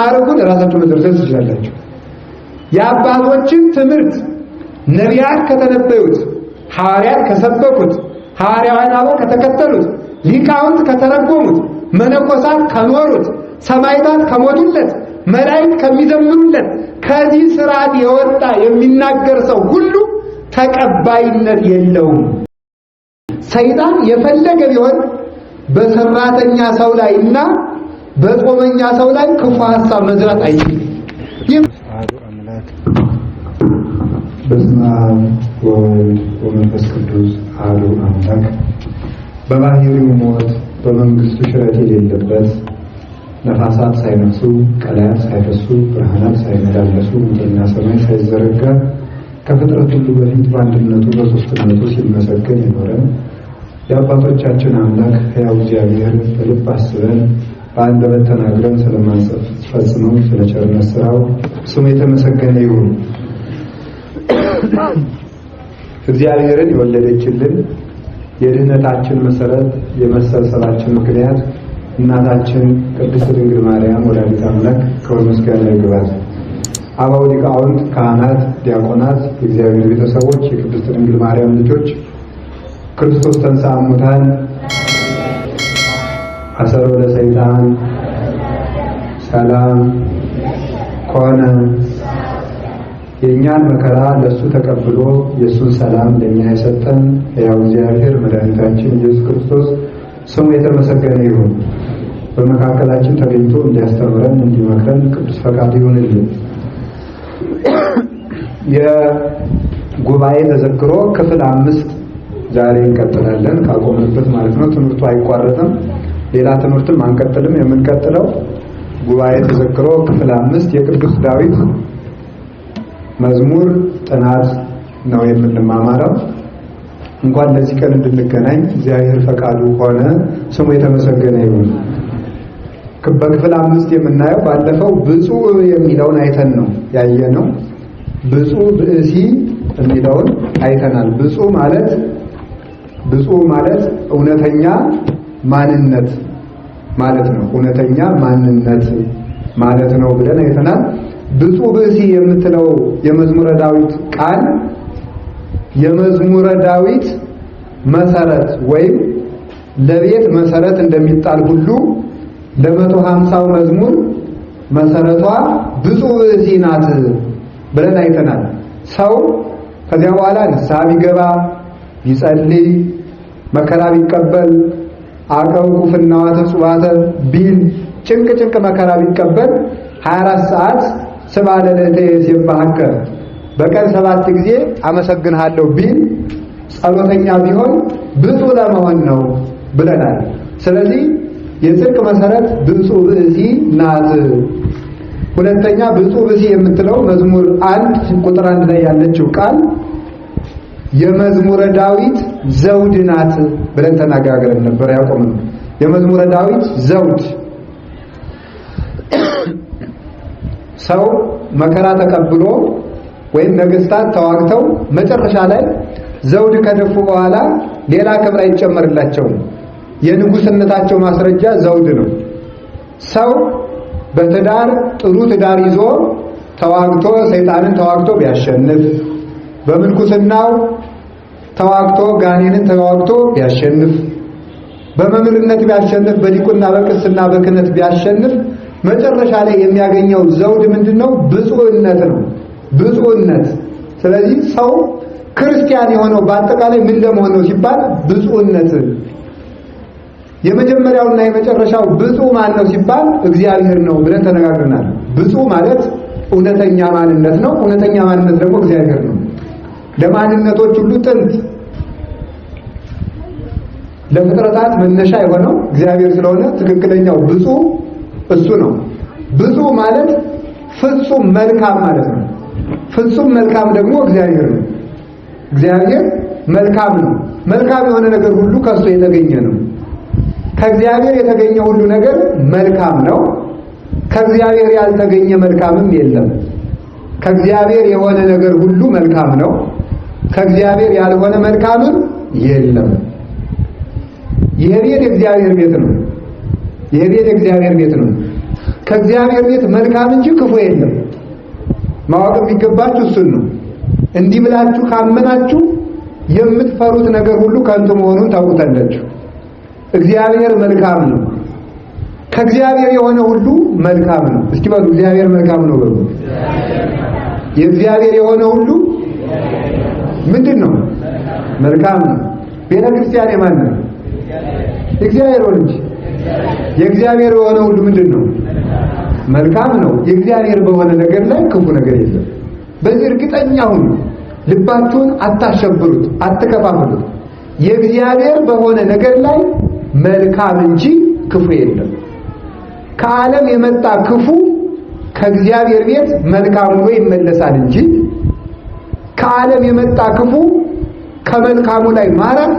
ማዕረጉን ራሳችሁ መዘርዘር ትችላላችሁ። የአባቶችን ትምህርት ነቢያት ከተነበዩት፣ ሐዋርያት ከሰበኩት፣ ሐዋርያውያን አበው ከተከተሉት፣ ሊቃውንት ከተረጎሙት፣ መነኮሳት ከኖሩት፣ ሰማዕታት ከሞቱለት፣ መላእክት ከሚዘምሩለት ከዚህ ስርዓት የወጣ የሚናገር ሰው ሁሉ ተቀባይነት የለውም። ሰይጣን የፈለገ ቢሆን በሰራተኛ ሰው ላይና በጾመኛ ሰው ላይ ክፉ ሐሳብ መዝራት አይችልም። በስመ አብ ወወልድ ወመንፈስ ቅዱስ አሐዱ አምላክ። በባህሪው ሞት በመንግስቱ ሽረት የሌለበት ነፋሳት ሳይነፍሱ ቀላያት ሳይፈሱ ብርሃናት ሳይመላለሱ ምድርና ሰማይ ሳይዘረጋ ከፍጥረት ሁሉ በፊት በአንድነቱ በሦስትነቱ ሲመሰገን የኖረ የአባቶቻችን አምላክ ሕያው እግዚአብሔር በልብ አስበን በአንደበት ተናግረን ስለማንፈጽመው ስለ ቸርነት ሥራው ስሙ የተመሰገነ ይሁን። እግዚአብሔርን የወለደችልን የድህነታችን መሰረት የመሰብሰባችን ምክንያት እናታችን ቅድስት ድንግል ማርያም ወላዲተ አምላክ ክብር ምስጋና ይግባት። አበው ሊቃውንት፣ ካህናት፣ ዲያቆናት፣ የእግዚአብሔር ቤተሰቦች፣ የቅድስት ድንግል ማርያም ልጆች ክርስቶስ ተንሥአ እሙታን አሰሮ ለሰይጣን ሰላም ኮነ። የእኛን መከራ ለእሱ ተቀብሎ የእሱን ሰላም ለእኛ የሰጠን ሕያው እግዚአብሔር መድኃኒታችን ኢየሱስ ክርስቶስ ስሙ የተመሰገነ ይሁን። በመካከላችን ተገኝቶ እንዲያስተምረን እንዲመክረን ቅዱስ ፈቃድ ይሁንልን። የጉባኤ ተዘክሮ ክፍል 5 ዛሬ እንቀጥላለን ካቆምንበት ማለት ነው። ትምህርቱ አይቋረጥም። ሌላ ትምህርትም አንቀጥልም። የምንቀጥለው ጉባኤ ተዘክሮ ክፍል 5 የቅዱስ ዳዊት መዝሙር ጥናት ነው የምንማማረው። እንኳን ለዚህ ቀን እንድንገናኝ እግዚአብሔር ፈቃዱ ሆነ። ስሙ የተመሰገነ ይሁን። በክፍል 5 የምናየው ባለፈው ብፁዕ የሚለውን አይተን ነው ያየነው። ብፁዕ ብእሲ የሚለውን አይተናል። ብፁዕ ማለት እውነተኛ ማንነት ማለት ነው። እውነተኛ ማንነት ማለት ነው ብለን አይተናል። ብፁዕ ብእሲ የምትለው የመዝሙረ ዳዊት ቃል የመዝሙረ ዳዊት መሰረት ወይም ለቤት መሰረት እንደሚጣል ሁሉ ለ150ው መዝሙር መሰረቷ ብፁዕ ብእሲ ናት ብለን አይተናል። ሰው ከዚያ በኋላ ንስሐ ቢገባ ቢጸልይ መከራ ቢቀበል አቀው ኩፍናዋተ ጽዋተ ቢል ጭንቅ መከራ ቢቀበል 24 ሰዓት ስብሐ ለልዕልተ ይሴብሐከ በቀን 7 ጊዜ አመሰግንሃለሁ ቢል ጸሎተኛ ቢሆን ብፁዕ ለመሆን ነው ብለናል። ስለዚህ የጽድቅ መሰረት ብፁዕ ብእሲ ናት። ሁለተኛ ብፁዕ ብእሲ የምትለው መዝሙር 1 ቁጥር 1 ላይ ያለችው ቃል የመዝሙረ ዳዊት ዘውድ ናት ብለን ተነጋግረን ነበር። ያቆምነው የመዝሙረ ዳዊት ዘውድ ሰው መከራ ተቀብሎ ወይም ነገስታት ተዋግተው መጨረሻ ላይ ዘውድ ከደፉ በኋላ ሌላ ክብር አይጨመርላቸውም። የንጉስነታቸው ማስረጃ ዘውድ ነው። ሰው በትዳር ጥሩ ትዳር ይዞ ተዋግቶ ሰይጣንን ተዋግቶ ቢያሸንፍ፣ በምንኩስናው ተዋግቶ ጋኔንን ተዋግቶ ቢያሸንፍ፣ በመምህርነት ቢያሸንፍ፣ በዲቁና በቅስና በክህነት ቢያሸንፍ መጨረሻ ላይ የሚያገኘው ዘውድ ምንድነው? ብፁዕነት ነው። ብፁዕነት። ስለዚህ ሰው ክርስቲያን የሆነው በአጠቃላይ ምን ለመሆን ነው ሲባል ብፁዕነት። የመጀመሪያውና የመጨረሻው ብፁዕ ማን ነው ሲባል እግዚአብሔር ነው ብለን ተነጋግረናል። ብፁዕ ማለት እውነተኛ ማንነት ነው። እውነተኛ ማንነት ደግሞ እግዚአብሔር ነው። ለማንነቶች ሁሉ ጥንት ለፍጥረታት መነሻ የሆነው እግዚአብሔር ስለሆነ ትክክለኛው ብፁዕ እሱ ነው። ብፁዕ ማለት ፍጹም መልካም ማለት ነው። ፍጹም መልካም ደግሞ እግዚአብሔር ነው። እግዚአብሔር መልካም ነው። መልካም የሆነ ነገር ሁሉ ከሱ የተገኘ ነው። ከእግዚአብሔር የተገኘ ሁሉ ነገር መልካም ነው። ከእግዚአብሔር ያልተገኘ መልካምም የለም። ከእግዚአብሔር የሆነ ነገር ሁሉ መልካም ነው። ከእግዚአብሔር ያልሆነ መልካምም የለም። ይሄ ቤት የእግዚአብሔር ቤት ነው። ይሄ ቤት የእግዚአብሔር ቤት ነው። ከእግዚአብሔር ቤት መልካም እንጂ ክፉ የለም። ማወቅ የሚገባችሁ እሱን ነው። እንዲህ ብላችሁ ካመናችሁ የምትፈሩት ነገር ሁሉ ከንቱ መሆኑን ታውቁታላችሁ። እግዚአብሔር መልካም ነው። ከእግዚአብሔር የሆነ ሁሉ መልካም ነው። እስኪ በሉ እግዚአብሔር መልካም ነው በሉ። የእግዚአብሔር የሆነ ሁሉ ምንድን ነው? መልካም ነው። ቤተ ክርስቲያን የማን ነው? የእግዚአብሔር ነው እንጂ የእግዚአብሔር የሆነ ሁሉ ምንድን ነው? መልካም ነው። የእግዚአብሔር በሆነ ነገር ላይ ክፉ ነገር የለም። በዚህ እርግጠኛ ሁኑ። ልባችሁን አታሸብሩት፣ አትከፋፍሉት። የእግዚአብሔር በሆነ ነገር ላይ መልካም እንጂ ክፉ የለም። ከዓለም የመጣ ክፉ ከእግዚአብሔር ቤት መልካም ሆኖ ይመለሳል እንጂ ከዓለም የመጣ ክፉ ከመልካሙ ላይ ማረፍ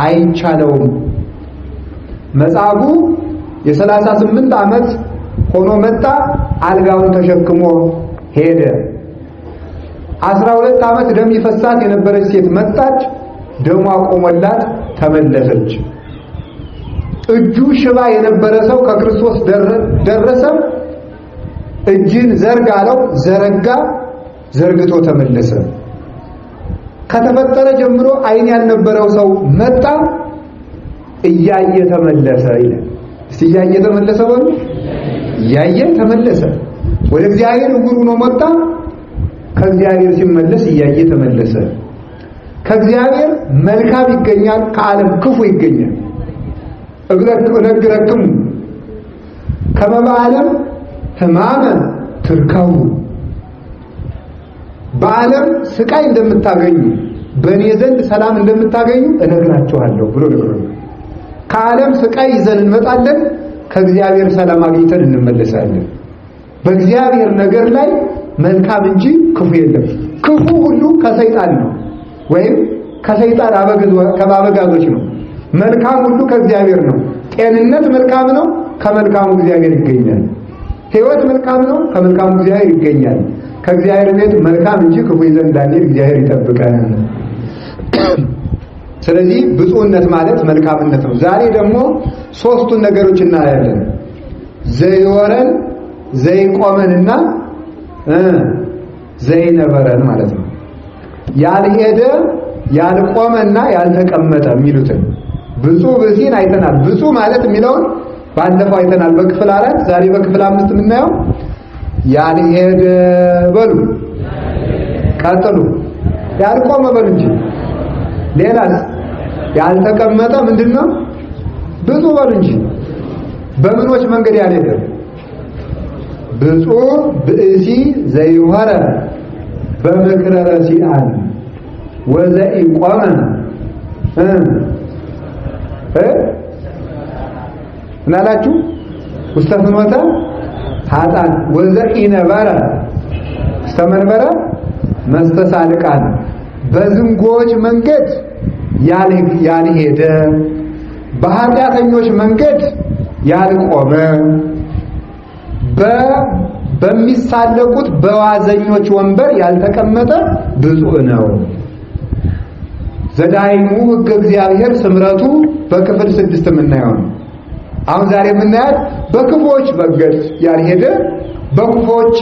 አይቻለውም። መጻጉዕ የ38 ዓመት ሆኖ መጣ። አልጋውን ተሸክሞ ሄደ። 12 ዓመት ደም ይፈሳት የነበረች ሴት መጣች። ደሟ ቆሞላት ተመለሰች። እጁ ሽባ የነበረ ሰው ከክርስቶስ ደረሰ። እጅን ዘርጋ አለው፣ ዘረጋ፣ ዘርግቶ ተመለሰ። ከተፈጠረ ጀምሮ ዓይን ያልነበረው ሰው መጣ፣ እያየ ተመለሰ ይላል። እስቲ እያየ ተመለሰ በሉ። እያየ ተመለሰ። ወደ እግዚአብሔር ዕውር ሆኖ መጣ፣ ከእግዚአብሔር ሲመለስ እያየ ተመለሰ። ከእግዚአብሔር መልካም ይገኛል፣ ከዓለም ክፉ ይገኛል። እነግረክሙ ከመ በዓለም ሕማመ ትርከቡ፣ በዓለም ስቃይ እንደምታገኙ በእኔ ዘንድ ሰላም እንደምታገኙ እነግራችኋለሁ ብሎ ነግሮናል። ከዓለም ስቃይ ይዘን እንመጣለን፣ ከእግዚአብሔር ሰላም አግኝተን እንመለሳለን። በእግዚአብሔር ነገር ላይ መልካም እንጂ ክፉ የለም። ክፉ ሁሉ ከሰይጣን ነው ወይም ከሰይጣን አበጋዞች ነው። መልካም ሁሉ ከእግዚአብሔር ነው። ጤንነት መልካም ነው፣ ከመልካሙ እግዚአብሔር ይገኛል። ሕይወት መልካም ነው፣ ከመልካሙ እግዚአብሔር ይገኛል። ከእግዚአብሔር ቤት መልካም እንጂ ክፉ ይዘን እንዳንሄድ እግዚአብሔር ይጠብቀን። ስለዚህ ብፁዕነት ማለት መልካምነት ነው። ዛሬ ደግሞ ሶስቱን ነገሮች እናያለን። ዘይወረን፣ ዘይቆመንና ዘይነበረን ማለት ነው። ያልሄደ ያልቆመና ያልተቀመጠ የሚሉትን ብፁዕ ብእሲን አይተናል። ብፁዕ ማለት የሚለውን ባለፈው አይተናል በክፍል 4። ዛሬ በክፍል 5 የምናየው ያልሄደ በሉ፣ ቀጥሉ፣ ያልቆመ በሉ እንጂ ሌላስ ያልተቀመጠ ምንድነው? ብፁዕ በሉ እንጂ። በምኖች መንገድ ያልሄደ ብፁዕ ብእሲ ዘይሆረ በምክረ ረሲዓን ወዘኢቆመ ምናላችሁ ውስተ ፍኖተ ኃጥአን ወዘኢነበረ ውስተ መንበረ መስተሳልቃን፣ በዝንጎች መንገድ ያልሄደ፣ በኃጢአተኞች መንገድ ያልቆመ፣ በሚሳለቁት በዋዘኞች ወንበር ያልተቀመጠ ብፁዕ ነው። ዘዳይሙ ሕገ እግዚአብሔር ስምረቱ በክፍል 6 የምናየው ነው። አሁን ዛሬ የምናያት በክፎች መንገድ ያልሄደ፣ በክፎች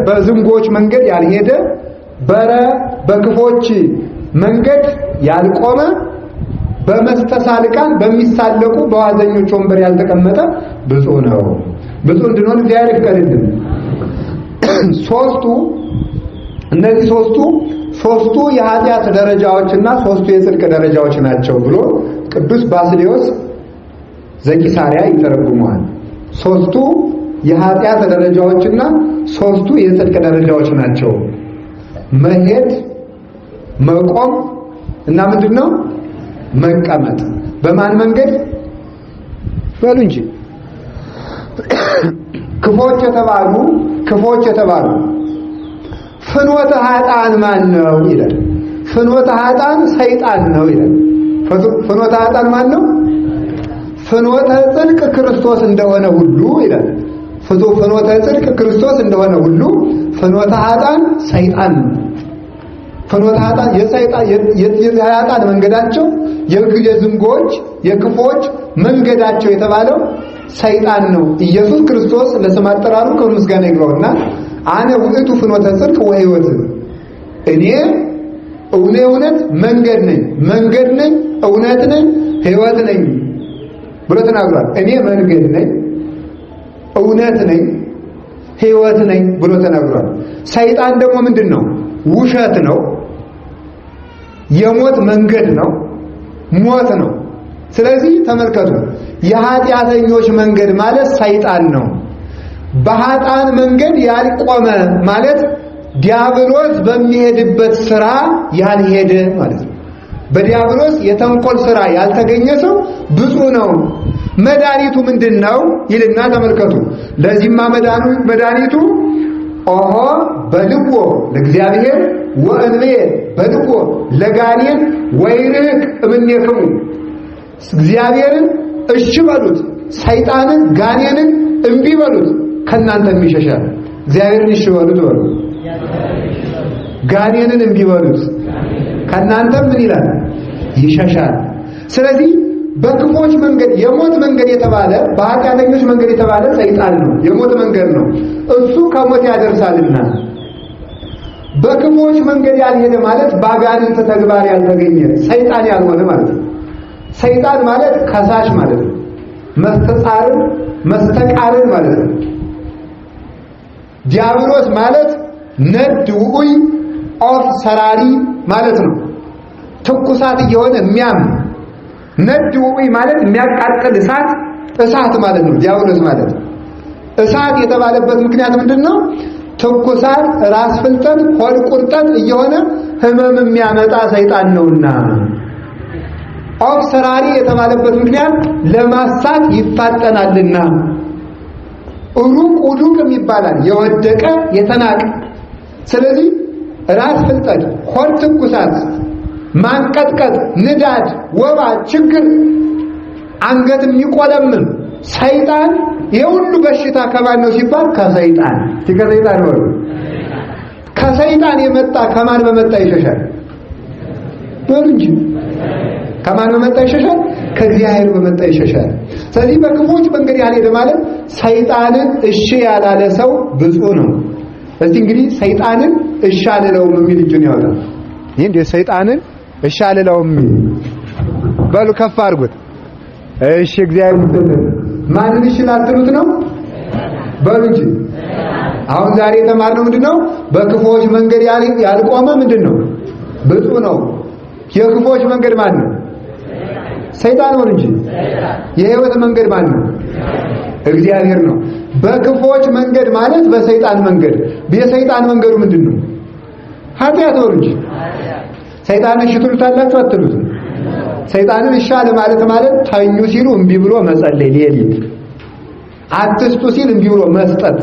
በዝንጎች መንገድ ያልሄደ፣ በክፎች መንገድ ያልቆመ፣ በመስተሳልቃን በሚሳለቁ በዋዘኞች ወንበር ያልተቀመጠ ብፁዕ ነው። ብፁዕ እንድንሆን እግዚአብሔር ይፍቀድልን። እነዚህ ሶስቱ የኃጢአት ደረጃዎችና ሶስቱ የጽድቅ ደረጃዎች ናቸው ብሎ ቅዱስ ባስልዮስ ዘቂሳርያ ይተረጉመዋል። ሶስቱ የኃጢአት ደረጃዎችና ሶስቱ የጽድቅ ደረጃዎች ናቸው። መሄድ፣ መቆም እና ምንድነው? መቀመጥ። በማን መንገድ በሉ እንጂ ክፎች የተባሉ ፍኖተ ኃጥአን ማን ነው ይላል። ፍኖተ ኃጥአን ሰይጣን ነው ይላል። ፍኖተ ኃጥአን ማን ነው? ፍኖተ ጽድቅ ክርስቶስ እንደሆነ ሁሉ ይላል። ፍኖተ ጽድቅ ክርስቶስ እንደሆነ ሁሉ ፍኖተ ኃጥአን ሰይጣን ነው። ፍኖተ ኃጥአን የኃጥአን መንገዳቸው፣ የዝንጎች የክፎች መንገዳቸው የተባለው ሰይጣን ነው። ኢየሱስ ክርስቶስ ለስም አጠራሩ ክብር ምስጋና ይግባውና አነ ውእቱ ፍኖተ ጽድቅ ወሕይወት፣ እኔ እውነት መንገድ ነኝ እውነት ነኝ ሕይወት ነኝ ብሎ ተናግሯል። እኔ መንገድ ነኝ እውነት ነኝ ሕይወት ነኝ ብሎ ተናግሯል። ሰይጣን ደግሞ ምንድነው? ውሸት ነው፣ የሞት መንገድ ነው፣ ሞት ነው። ስለዚህ ተመልከቱ፣ የኃጢአተኞች መንገድ ማለት ሰይጣን ነው። በኃጥአን መንገድ ያልቆመ ማለት ዲያብሎስ በሚሄድበት ስራ ያልሄደ ማለት ነው። በዲያብሎስ የተንኮል ስራ ያልተገኘ ሰው ብፁዕ ነው። መድኃኒቱ ምንድነው ይልና ተመልከቱ። ለዚህማ መድኃኒቱ ኦሆ በልዎ ለእግዚአብሔር ወእንቤ በልዎ ለጋኔን ወይርቅ እምኔክሙ፣ እግዚአብሔርን እሺ በሉት፣ ሰይጣንን ጋኔንን እምቢ በሉት፣ ከናንተ ይሸሻል። እግዚአብሔርን እሺ በሉት በሉ፣ ጋኔንን እምቢ በሉት፣ ከናንተ ምን ይላል? ይሸሻል። ስለዚህ በክፎች መንገድ የሞት መንገድ የተባለ በኃጢአተኞች መንገድ የተባለ ሰይጣን ነው፣ የሞት መንገድ ነው። እሱ ከሞት ያደርሳልና። በክፎች መንገድ ያልሄደ ማለት በአጋንንት ተግባር ያልተገኘ ሰይጣን ያልሆነ ማለት ነው። ሰይጣን ማለት ከሳሽ ማለት ነው። መስተቃርን ማለት ነው። ዲያብሎስ ማለት ነድ ውዑይ ኦፍ ሰራሪ ማለት ነው። ትኩሳት እየሆነ የሚያም ነድ ውዑይ ማለት የሚያቃጥል እሳት ማለት ነው። ዲያብሎስ ማለት እሳት የተባለበት ምክንያት ምንድነው? ትኩሳት፣ ራስ ፍልጠት፣ ሆድ ቁርጠት እየሆነ ህመም የሚያመጣ ሰይጣን ነውና። ኦፍ ሰራሪ የተባለበት ምክንያት ለማሳት ይፋጠናልና። ሩቅ ውዱቅ ይባላል፣ የወደቀ የተናቀ። ስለዚህ ራስ ፍልጠት፣ ሆድ ትኩሳት፣ ማንቀጥቀጥ፣ ንዳድ፣ ወባ፣ ችግር፣ አንገት የሚቆለምም ሰይጣን የሁሉ በሽታ ከማን ነው ሲባል ከሰይጣን። ከሰይጣን ነው። ከሰይጣን የመጣ ከማን በመጣ ይሸሻል? በሉ እንጂ ከማን በመጣ ይሸሻል? ከእግዚአብሔር በመጣ ይሸሻል። ስለዚህ በክፎች መንገድ ያልሄደ ማለት ሰይጣንን እሺ ያላለ ሰው ብፁዕ ነው። እስቲ እንግዲህ ሰይጣንን እሺ አልለውም የሚል እጁን ያወጣል። ይሄ እንደ ሰይጣንን እሺ አልለውም በሉ ከፍ አድርጉት። እሺ እግዚአብሔር ይመስገን። ማንን እሺ ላትሉት ነው? በሉ እንጂ። አሁን ዛሬ የተማርነው ምንድነው? በክፎች መንገድ ያልቆመ ምንድነው? ብፁዕ ነው። የክፎች መንገድ ማን ነው? ሰይጣን ነው እንጂ። የሕይወት መንገድ ማን ነው? እግዚአብሔር ነው። በክፎች መንገድ ማለት በሰይጣን መንገድ። የሰይጣን መንገዱ ምንድነው? ኃጢአት ነው እንጂ። ሰይጣን እሺ ትሉታላችሁ አትሉትም? ሰይጣንን እሺ አለ ማለት ተኙ ሲሉ እምቢ ብሎ መጸለይ፣ ሌሊት አትስጡ ሲል እምቢ ብሎ መስጠት፣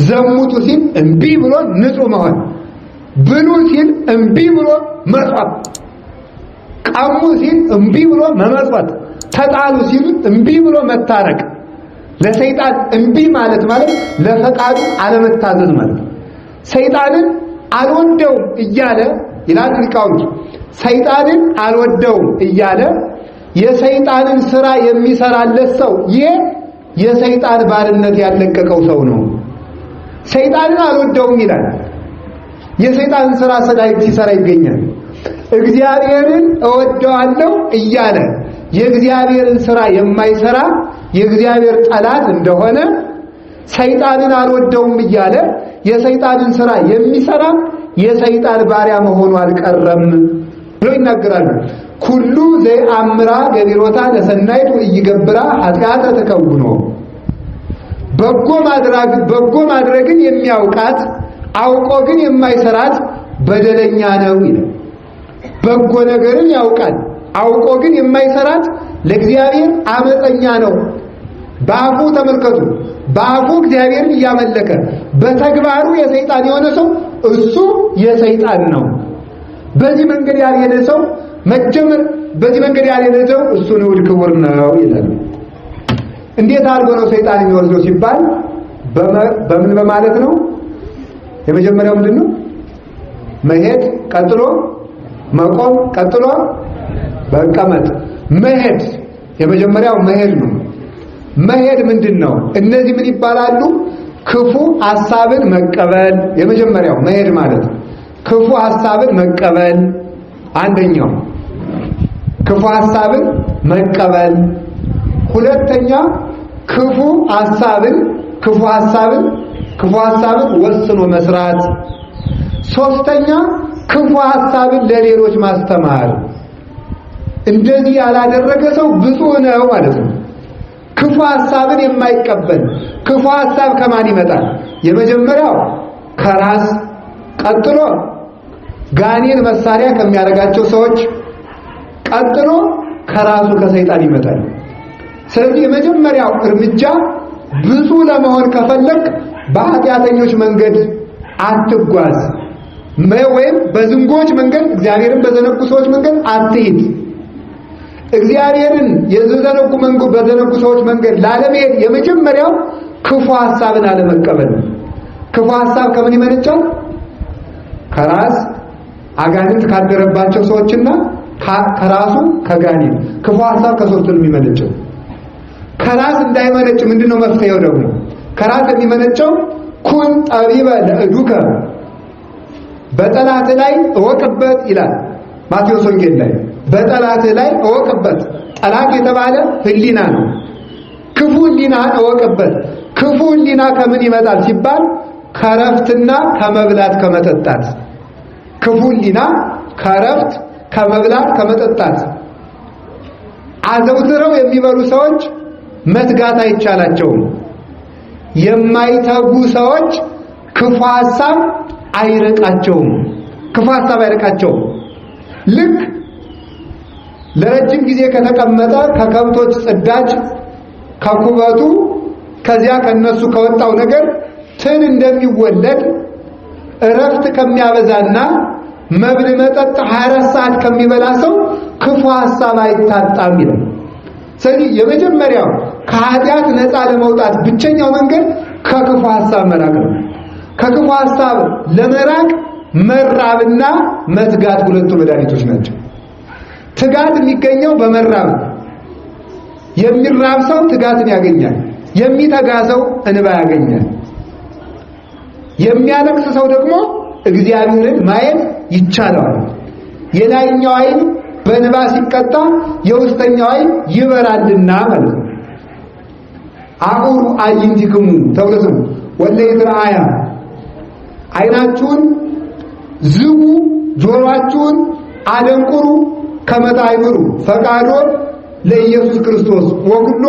ዘሙቱ ሲል እምቢ ብሎ ንጹህ መሆን፣ ብሉ ሲል እምቢ ብሎ መጽዋት፣ ቀሙ ሲል እምቢ ብሎ መመጽወት፣ ተጣሉ ሲል እምቢ ብሎ መታረቅ። ለሰይጣን እምቢ ማለት ለፈቃዱ አለመታዘዝ ማለት። ሰይጣንን አልወደውም እያለ ይላል ሊቃውንት፣ ሰይጣንን አልወደውም እያለ የሰይጣንን ስራ የሚሰራለት ሰው ይሄ የሰይጣን ባርነት ያለቀቀው ሰው ነው። ሰይጣንን አልወደውም ይላል፣ የሰይጣንን ስራ ሲሰራ ይገኛል። እግዚአብሔርን እወደዋለሁ እያለ የእግዚአብሔርን ስራ የማይሰራ የእግዚአብሔር ጠላት እንደሆነ፣ ሰይጣንን አልወደውም እያለ የሰይጣንን ስራ የሚሰራ የሰይጣን ባሪያ መሆኑ አልቀረም ብሎ ይናገራሉ። ኩሉ ዘአምራ ገቢሮታ ለሰናይቱ ይገብራ ኃጢአተ ተከውኖ፣ በጎ ማድረግን የሚያውቃት አውቆ ግን የማይሰራት በደለኛ ነው ይላል። በጎ ነገርን ያውቃል አውቆ ግን የማይሰራት ለእግዚአብሔር አመፀኛ ነው። በአፉ ተመልከቱ፣ በአፉ እግዚአብሔርን እያመለከ በተግባሩ የሰይጣን የሆነ ሰው እሱ የሰይጣን ነው። በዚህ መንገድ ያልሄደ ሰው በዚህ መንገድ ያልሄደ ሰው እሱ ንዑድ ክቡር ነው ይላል። እንዴት አድርጎ ነው ሰይጣን የሚወርሰው ሲባል በምን በማለት ነው? የመጀመሪያው ምንድነው? መሄድ፣ ቀጥሎ መቆም፣ ቀጥሎ መቀመጥ። መሄድ የመጀመሪያው መሄድ ነው። መሄድ ምንድነው? እነዚህ ምን ይባላሉ? ክፉ ሐሳብን መቀበል። የመጀመሪያው መሄድ ማለት ክፉ ሐሳብን መቀበል። አንደኛው ክፉ ሐሳብን መቀበል። ሁለተኛ ክፉ ሐሳብን ወስኖ መስራት። ሶስተኛ ክፉ ሐሳብን ለሌሎች ማስተማር። እንደዚህ ያላደረገ ሰው ብፁዕ ነው ማለት ነው። ክፉ ሐሳብን የማይቀበል ክፉ ሐሳብ ከማን ይመጣል? የመጀመሪያው ከራስ፣ ቀጥሎ ጋኔን መሳሪያ ከሚያደርጋቸው ሰዎች፣ ቀጥሎ ከራሱ ከሰይጣን ይመጣል። ስለዚህ የመጀመሪያው እርምጃ ብፁዕ ለመሆን ከፈለክ በኃጢአተኞች መንገድ አትጓዝ፣ ወይም በዝንጎች መንገድ፣ እግዚአብሔርን በዘነጉ ሰዎች መንገድ አትሂድ። እግዚአብሔርን በዘነጉ ሰዎች መንገድ ላለመሄድ የመጀመሪያው ክፉ ሐሳብን አለመቀበል። ክፉ ሐሳብ ከምን ይመነጫል? ከራስ አጋንንት ካደረባቸው ሰዎችና ከራሱ ከጋኔን። ክፉ ሐሳብ ከሶስቱ ነው የሚመነጨው። ከራስ እንዳይመነጭ ምንድነው መፍትሄው? ደግሞ ከራስ የሚመነጨው ኩን ጠቢበ ለእዱከ፣ በጠላት ላይ እወቅበት ይላል ማቴዎስ ወንጌል ላይ። በጠላት ላይ እወቅበት። ጠላት የተባለ ህሊና ነው። ክፉ ህሊናን እወቅበት። ክፉ ህሊና ከምን ይመጣል ሲባል ከረፍትና ከመብላት ከመጠጣት። ክፉ ህሊና ከረፍት ከመብላት ከመጠጣት። አዘውትረው የሚበሉ ሰዎች መትጋት አይቻላቸውም። የማይተጉ ሰዎች ክፉ ሐሳብ አይርቃቸውም። ልክ ለረጅም ጊዜ ከተቀመጠ ከከብቶች ጽዳጅ ከኩበቱ ከዚያ ከነሱ ከወጣው ነገር ትን እንደሚወለድ እረፍት ከሚያበዛና መብል መጠጥ 24 ሰዓት ከሚበላ ሰው ክፉ ሐሳብ አይታጣም ይላል። ስለዚህ የመጀመሪያው ከኃጢአት ነፃ ለመውጣት ብቸኛው መንገድ ከክፉ ሐሳብ መራቅ ነው። ከክፉ ሐሳብ ለመራቅ መራብና መትጋት ሁለቱ መድኃኒቶች ናቸው። ትጋት የሚገኘው በመራብ። የሚራብ ሰው ትጋትን ያገኛል። የሚተጋ ሰው እንባ ያገኛል። የሚያለቅስ ሰው ደግሞ እግዚአብሔርን ማየት ይቻለዋል። የላይኛው ዓይን በእንባ ሲቀጣ የውስጠኛው ዓይን ይበራልና ማለት ነው። አቁሩ አዕይንቲክሙ ተብሎ ስሙ ወለይትረአያ፣ ዓይናችሁን ዝጉ፣ ጆሮአችሁን አደንቁሩ፣ ከመታይምሩ ፈቃዶ ለኢየሱስ ክርስቶስ ወኩሎ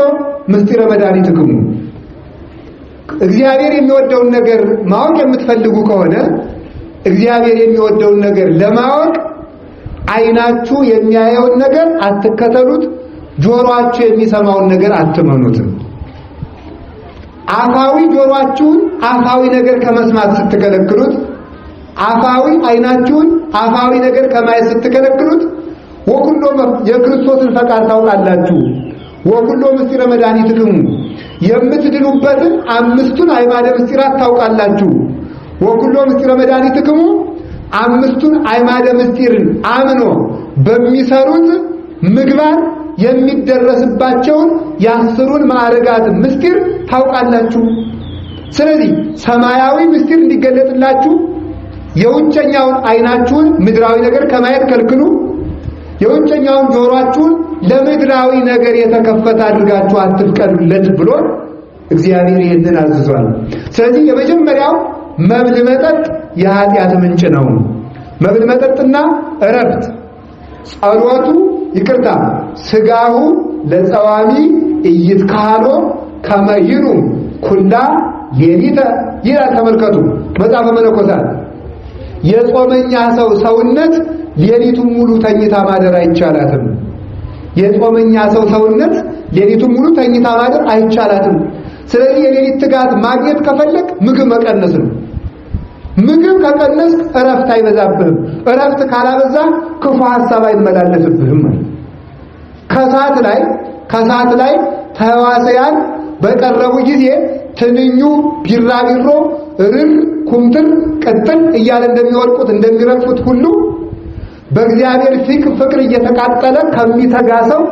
ምስጢረ መድኃኒትክሙ። እግዚአብሔር የሚወደውን ነገር ማወቅ የምትፈልጉ ከሆነ እግዚአብሔር የሚወደውን ነገር ለማወቅ ዓይናችሁ የሚያየውን ነገር አትከተሉት፣ ጆሮአችሁ የሚሰማውን ነገር አትመኑት። አፋዊ ጆሮአችሁን አፋዊ ነገር ከመስማት ስትከለክሉት፣ አፋዊ ዓይናችሁን አፋዊ ነገር ከማየት ስትከለክሉት፣ ወኩሎ የክርስቶስን ፈቃድ ታውቃላችሁ። ወኩሎ ምስጢረ መድኃኒትክሙ፣ የምትድኑበትን አምስቱን አዕማደ ምስጢራት ታውቃላችሁ። ወኩሎ ምስጢረ መድኃኒትክሙ፣ አምስቱን አዕማደ ምስጢርን አምኖ በሚሰሩት ምግባር የሚደረስባቸውን የአስሩን ማዕረጋት ምስጢር ታውቃላችሁ። ስለዚህ ሰማያዊ ምስጢር እንዲገለጥላችሁ የውጨኛውን ዓይናችሁን ምድራዊ ነገር ከማየት ከልክሉ፣ የውጨኛውን ጆሮአችሁን ለምድራዊ ነገር የተከፈተ አድርጋችሁ አትፍቀዱለት ብሎ እግዚአብሔር ይህንን አዝዟል። ስለዚህ የመጀመሪያው መብል መጠጥ የኃጢአት ምንጭ ነው። መብል መጠጥና እረፍት፣ ጸሎቱ ይቅርታ፣ ስጋሁ ለጸዋሚ ኢይትካህሎ ከመ ይኑም ኩላ ሌሊተ ይላል። ተመልከቱ መጽሐፈ መነኮሳት። የጾመኛ ሰው ሰውነት ሌሊቱን ሙሉ ተኝታ ማደር አይቻላትም። የጾመኛ ሰው ሰውነት ሌሊቱን ሙሉ ተኝታ ማደር አይቻላትም። ስለዚህ የሌሊት ትጋት ማግኘት ከፈለግ ምግብ መቀነስ ነው። ምግብ ከቀነስክ እረፍት አይበዛብህም። እረፍት ካላበዛ ክፉ ሐሳብ አይመላለስብህም። ከሰዓት ላይ ተህዋስያን በቀረቡ ጊዜ ትንኙ፣ ቢራቢሮ፣ ርር፣ ኩምትር፣ ቅጥል እያለ እንደሚወድቁት እንደሚረግፉት ሁሉ በእግዚአብሔር ፍቅር እየተቃጠለ ከሚተጋ ሰው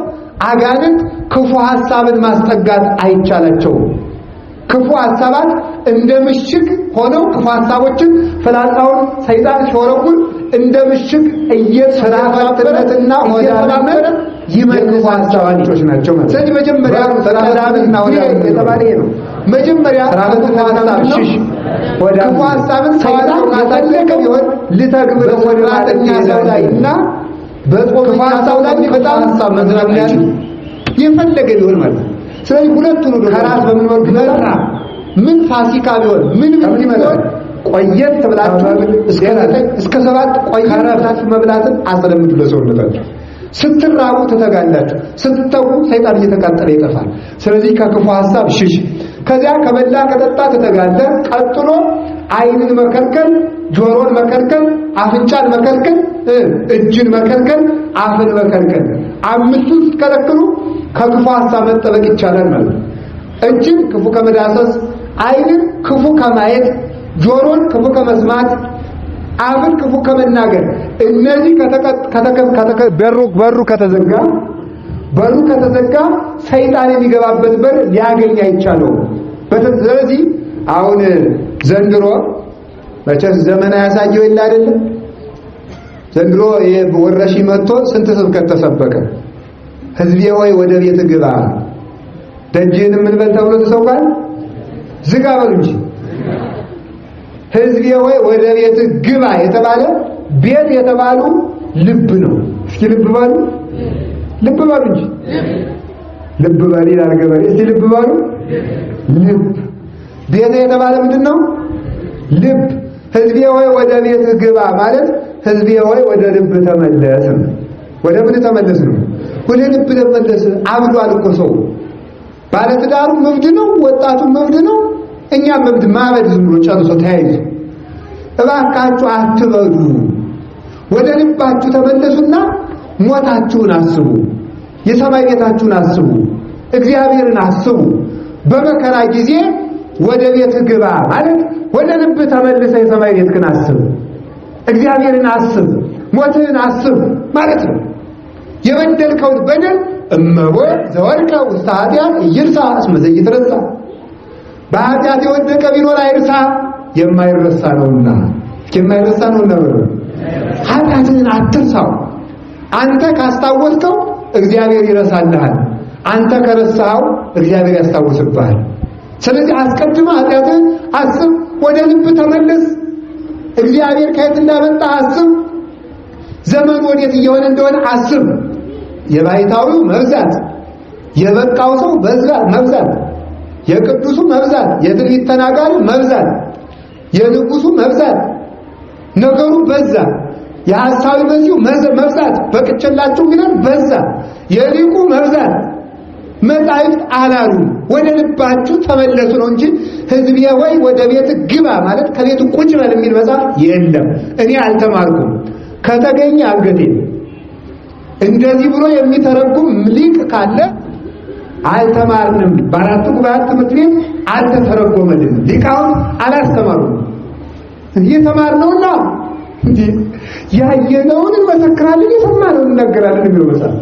አጋንንት ክፉ ሐሳብን ማስጠጋት አይቻላቸውም። ክፉ ሐሳባት እንደ ምሽግ ሆነው ክፉ ሐሳቦችን ፍላጻውን ሰይጣን ሲወረውር እንደ ምሽግ እየተራፋተና ሆዳመረ ይመልሱ ሐሳባቸው ናቸው ማለት። ስለዚህ መጀመሪያ ተራዳብና ሆዳም የተባለ ነው። መጀመሪያ ክፉ ሐሳብ ሽሽ ክፉ ሐሳብን ሰይጣን ካታለቀ ቢሆን ልተግብረው ወደ ማለኛ ሰው ላይና በክፉ ሐሳብ ላይ በጣም ሐሳብ መዝራት አይችልም የፈለገ ቢሆን ማለት ነው። ስለዚህ ሁለቱን ነው ከራስ በምን ወርቅ መራ ምን ፋሲካ ቢሆን ምን ቢሆን ቆየት ተብላችሁ እስከ 7 ቆየት መብላትን አስለምዱ ለሰውነታችሁ። ስትራቡ ተተጋላችሁ፣ ስትተጉ ሰይጣን እየተቃጠለ ይጠፋል። ስለዚህ ከክፉ ሐሳብ ሽሽ። ከዚያ ከበላ ከጠጣ ተተጋለ። ቀጥሎ ዓይንን መከልከል፣ ጆሮን መከልከል፣ አፍንጫን መከልከል፣ እጅን መከልከል፣ አፍን መከልከል። አምስቱን ስትከለክሉ ከክፉ ሐሳብ መጠበቅ ይቻላል ማለት ነው። እጅን ክፉ ከመዳሰስ፣ ዓይንን ክፉ ከማየት፣ ጆሮን ክፉ ከመስማት፣ አፍን ክፉ ከመናገር። እነዚህ በሩ ከተዘጋ ሰይጣን የሚገባበት በር ሊያገኝ አይቻለውም። ስለዚህ አሁን ዘንድሮ መቼስ ዘመን ያሳየው ይላል አይደል? ዘንድሮ ወረርሽኝ መጥቶ ስንት ስብከት ተሰበከ። ሕዝቤ ሆይ ወደ ቤት ግባ፣ ደጅህን ምን በል ተብሎ ተሰብኳል? ዝጋ በሉ እንጂ። ሕዝቤ ሆይ ወደ ቤት ግባ የተባለ ቤት የተባሉ ልብ ነው። እስኪ ልብ በሉ እንጂ ልብ በል ይላል ገበሬ። እስኪ ልብ በሉ። ልብ ቤት የተባለ ምንድነው? ልብ። ሕዝቤ ሆይ ወደ ቤት ግባ ማለት ሕዝቤ ሆይ ወደ ልብ ተመለስ ነው። ወደ ምን ተመለስ ነው? ወደ ልብ ተመለስ። አብዷል እኮ ሰው። ባለትዳሩ መብድ ነው፣ ወጣቱ መብድ ነው። እኛ መብድ ማበድ ዝም ብሎ ጨርሶ ተያይዞ። እባካችሁ አትበዱ። ወደ ልባችሁ ተመለሱና ሞታችሁን አስቡ፣ የሰማይ ቤታችሁን አስቡ፣ እግዚአብሔርን አስቡ። በመከራ ጊዜ ወደ ቤት ግባ ማለት ወደ ልብ ተመልሰ የሰማይ ቤትህን አስብ፣ እግዚአብሔርን አስብ፣ ሞትህን አስብ ማለት ነው። የበደልከውን በደል እመወ ዘወድቀ ውስተ ኃጢአት ይርሳ እስመ ዘይትረሳ። በኃጢአት የወደቀ ቢኖር አይርሳ፣ የማይረሳ ነውና። የማይረሳ ነውና ኃጢአትህን አትርሳው። አንተ ካስታወስከው እግዚአብሔር ይረሳልሃል፣ አንተ ከረሳኸው እግዚአብሔር ያስታውስብሃል። ስለዚህ አስቀድመህ ኃጢአትህን አስብ፣ ወደ ልብ ተመለስ፣ እግዚአብሔር ከየት እንዳመጣ አስብ፣ ዘመኑ ወዴት እየሆነ እንደሆነ አስብ። የባይታዊው መብዛት፣ የበቃው ሰው መብዛት፣ የቅዱሱ መብዛት፣ የትንቢት ተናጋሪው መብዛት፣ የንጉሱ መብዛት፣ ነገሩ በዛ። የሐሳዊ በዚሁ መብዛት፣ በቅጭላችሁ ግን በዛ። የሊቁ መብዛት መጻሕፍት አላሉ ወደ ልባችሁ ተመለሱ ነው እንጂ ሕዝቤ ሆይ ወደ ቤት ግባ ማለት ከቤቱ ቁጭ በል የሚል መጽሐፍ የለም። እኔ አልተማርኩም፣ ከተገኘ አንገቴ። እንደዚህ ብሎ የሚተረጉም ሊቅ ካለ አልተማርንም፣ በአራቱ ጉባኤያት ትምህርት ቤት አልተተረጎመልንም፣ ሊቃውንት አላስተማሩም። እየተማርነውና እንዴ ያየነውን እንመሰክራለን፣ የሰማነውን እንነገራለን የሚለው መጽሐፍ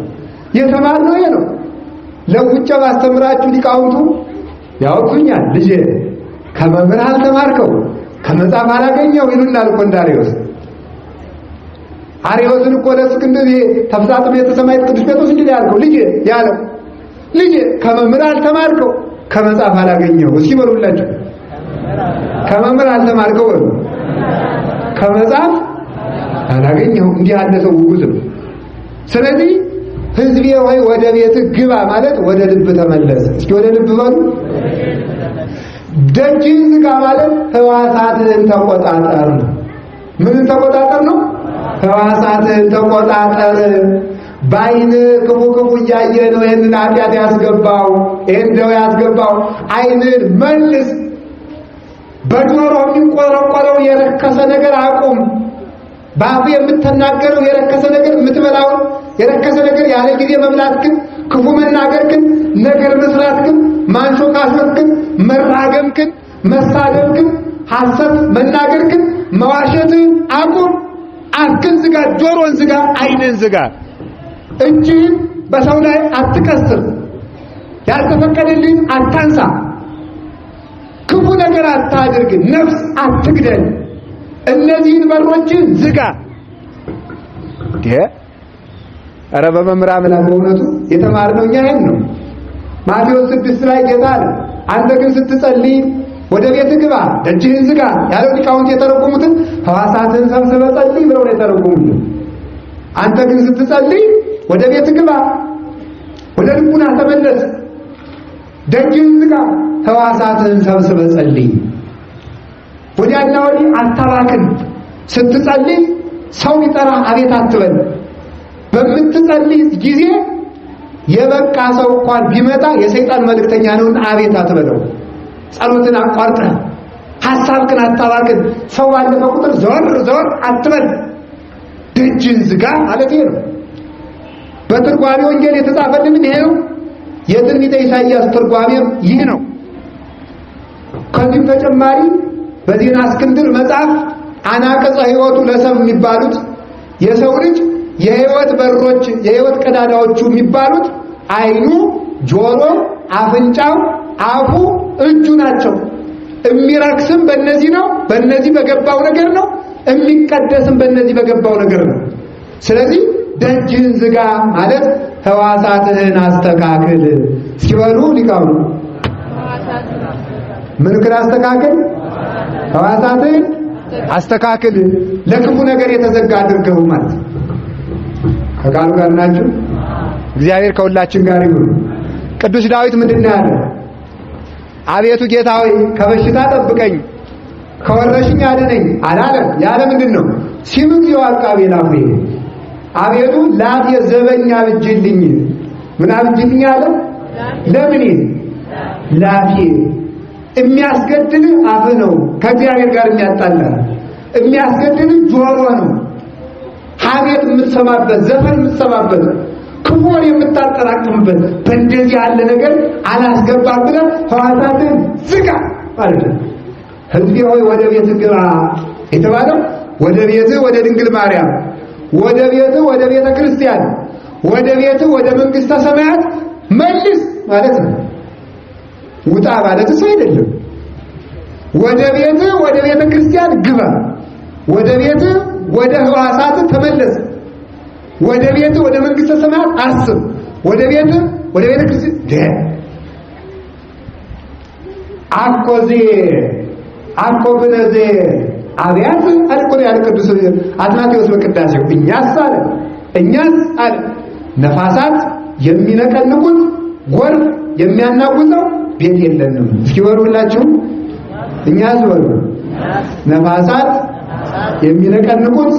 የተማርነው ይሄ ነው። ለውጭ ባስተምራችሁ ሊቃውንቱ ያወጡኛል፣ ልጄ ከመምህር አልተማርከው ከመጽሐፍ አላገኘው ይሉናል እኮ እንደ አርዮስን እኮ ለእስክንድር ተፍጻጽ ቤተ ሰማዕት ቅዱስ ጴጥሮስ እንዲህ ያልከው ልጄ ከመምህር አልተማርከው ከመጽሐፍ አላገኘው። እስኪ በሉላችሁ ከመምህር አልተማርከው በሉ፣ ከመጽሐፍ አላገኘው። እንዲህ ያለ ሰው ውጉዝ ነው። ስለዚህ ሕዝቤ ሆይ ወደ ቤት ግባ ማለት ወደ ልብ ተመለስ። እስኪ ወደ ልብ በሉ። ደጅህን ዝጋ ማለት ሕዋሳትህን ተቆጣጠር ነው። ምን ተቆጣጠር ነው? ሕዋሳትህን ተቆጣጠር። በዓይን ክፉ እያየ ነው ይህንን ኃጢአት ያስገባው፣ ይህን ደዌ ያስገባው። ዓይንን መልስ። በጆሮ የሚቆረቆረው የረከሰ ነገር አቁም። በአፉ የምትናገረው የረከሰ ነገር፣ የምትበላውን የረከሰ ነገር፣ ያለ ጊዜ መብላት ግን፣ ክፉ መናገር ግን፣ ነገር መስራት ግን፣ ማንሾካሾክ ግን፣ መራገም ግን፣ መሳደብ ግን፣ ሐሰት መናገር ግን፣ መዋሸትን አቁም። አፍህን ዝጋ፣ ጆሮን ዝጋ፣ ዓይንን ዝጋ። እጅህን በሰው ላይ አትቀስር። ያልተፈቀደልህን አታንሳ፣ ክፉ ነገር አታድርግ፣ ነፍስ አትግደል፣ እነዚህን በሮችን ዝጋ። ኧረ በመምህር አምላክ በእውነቱ የተማርነው እኛ ይሄን ነው። ማቴዎስ 6 ላይ ጌታ አለ አንተ ግን ስትጸልይ ወደ ቤት ግባ ደጅህን ዝጋ ያለው ሊቃውንት የተረጎሙትን ሕዋሳትህን ሰብስበህ ጸልይ ብለው ነው የተረጎሙት። አንተ ግን ስትጸልይ ወደ ቤት ግባ፣ ወደ ልቡና ተመለስ፣ ደጅህን ዝጋ፣ ሕዋሳትህን ሰብስበህ ጸልይ። ወዲያና ወዲህ አታባክን። ስትጸልይ ሰው ቢጠራ አቤት አትበል። በምትጸልይ ጊዜ የበቃ ሰው እንኳን ቢመጣ የሰይጣን መልእክተኛ ነውና አቤት አትበለው። ጸሎትን አቋርጠህ ሐሳብህን አታባክን። ሰው ባለፈ ቁጥር ዘወር አትበል። ደጅን ዝጋ ማለት ይሄ ነው። በትርጓሜ ወንጌል የተጻፈልን ይሄ ነው። የትንቢተ ኢሳይያስ ትርጓሜም ይህ ነው። ከዚህም ተጨማሪ በዜና እስክንድር መጽሐፍ አናቀጸ ሕይወቱ ለሰብ የሚባሉት የሰው ልጅ የሕይወት በሮች የሕይወት ቀዳዳዎቹ የሚባሉት ዓይኑ፣ ጆሮ፣ አፍንጫው፣ አፉ፣ እጁ ናቸው። የሚረክስም በእነዚህ ነው፣ በእነዚህ በገባው ነገር ነው። የሚቀደስም በእነዚህ በገባው ነገር ነው። ስለዚህ ደጅህን ዝጋ ማለት ሕዋሳትህን አስተካክል። ሲበሉ ሊቃውንቱ ምንክን አስተካክል? ሕዋሳትህን አስተካክል፣ ለክፉ ነገር የተዘጋ አድርገው ማለት ነው። ከቃሉ ጋር ናችሁ? እግዚአብሔር ከሁላችን ጋር ይሁን። ቅዱስ ዳዊት ምንድን ነው ያለው? አቤቱ ጌታ ሆይ ከበሽታ ጠብቀኝ፣ ከወረሽኝ አድነኝ አላለም። ያለ ምንድን ነው? ሲምግዚው አቃቤ ላፌ፣ አቤቱ ላፌ ዘበኛ አብጅልኝ። ምን አብጅልኝ አለ? ለምን? ላፌ የሚያስገድል አፍ ነው፣ ከእግዚአብሔር ጋር የሚያጣላ የሚያስገድል ጆሮ ነው፣ ሐሜት የምትሰማበት፣ ዘፈን የምትሰማበት፣ ክፉን የምታጠራቅምበት በእንደዚህ ያለ ነገር አላስገባም ብለህ ሕዋሳትን ዝጋ ማለት ነው። ሕዝቤ ሆይ ወደ ቤት ግባ የተባለው ወደ ቤትህ ወደ ድንግል ማርያም፣ ወደ ቤትህ ወደ ቤተ ክርስቲያን፣ ወደ ቤትህ ወደ መንግሥተ ሰማያት መልስ ማለት ነው። ውጣ ማለትስ አይደለም። ወደ ቤትህ ወደ ቤተ ክርስቲያን ግባ፣ ወደ ቤትህ ወደ ሕዋሳትህ ተመለስ፣ ወደ ቤትህ ወደ መንግሥተ ሰማያት አስብ፣ ወደ ቤትህ ወደ ቤተ ክርስቲያን አኮዜ አኮ ብነዜ አብያት አልቆ ያለ ቅዱስ አትናቴዎስ በቅዳሴው እኛስ አለ ነፋሳት የሚነቀንቁት ጎርፍ የሚያናውጠው ቤት የለንም። እስኪ ወሩላችሁ እኛስ ወሩ ነፋሳት የሚነቀንቁት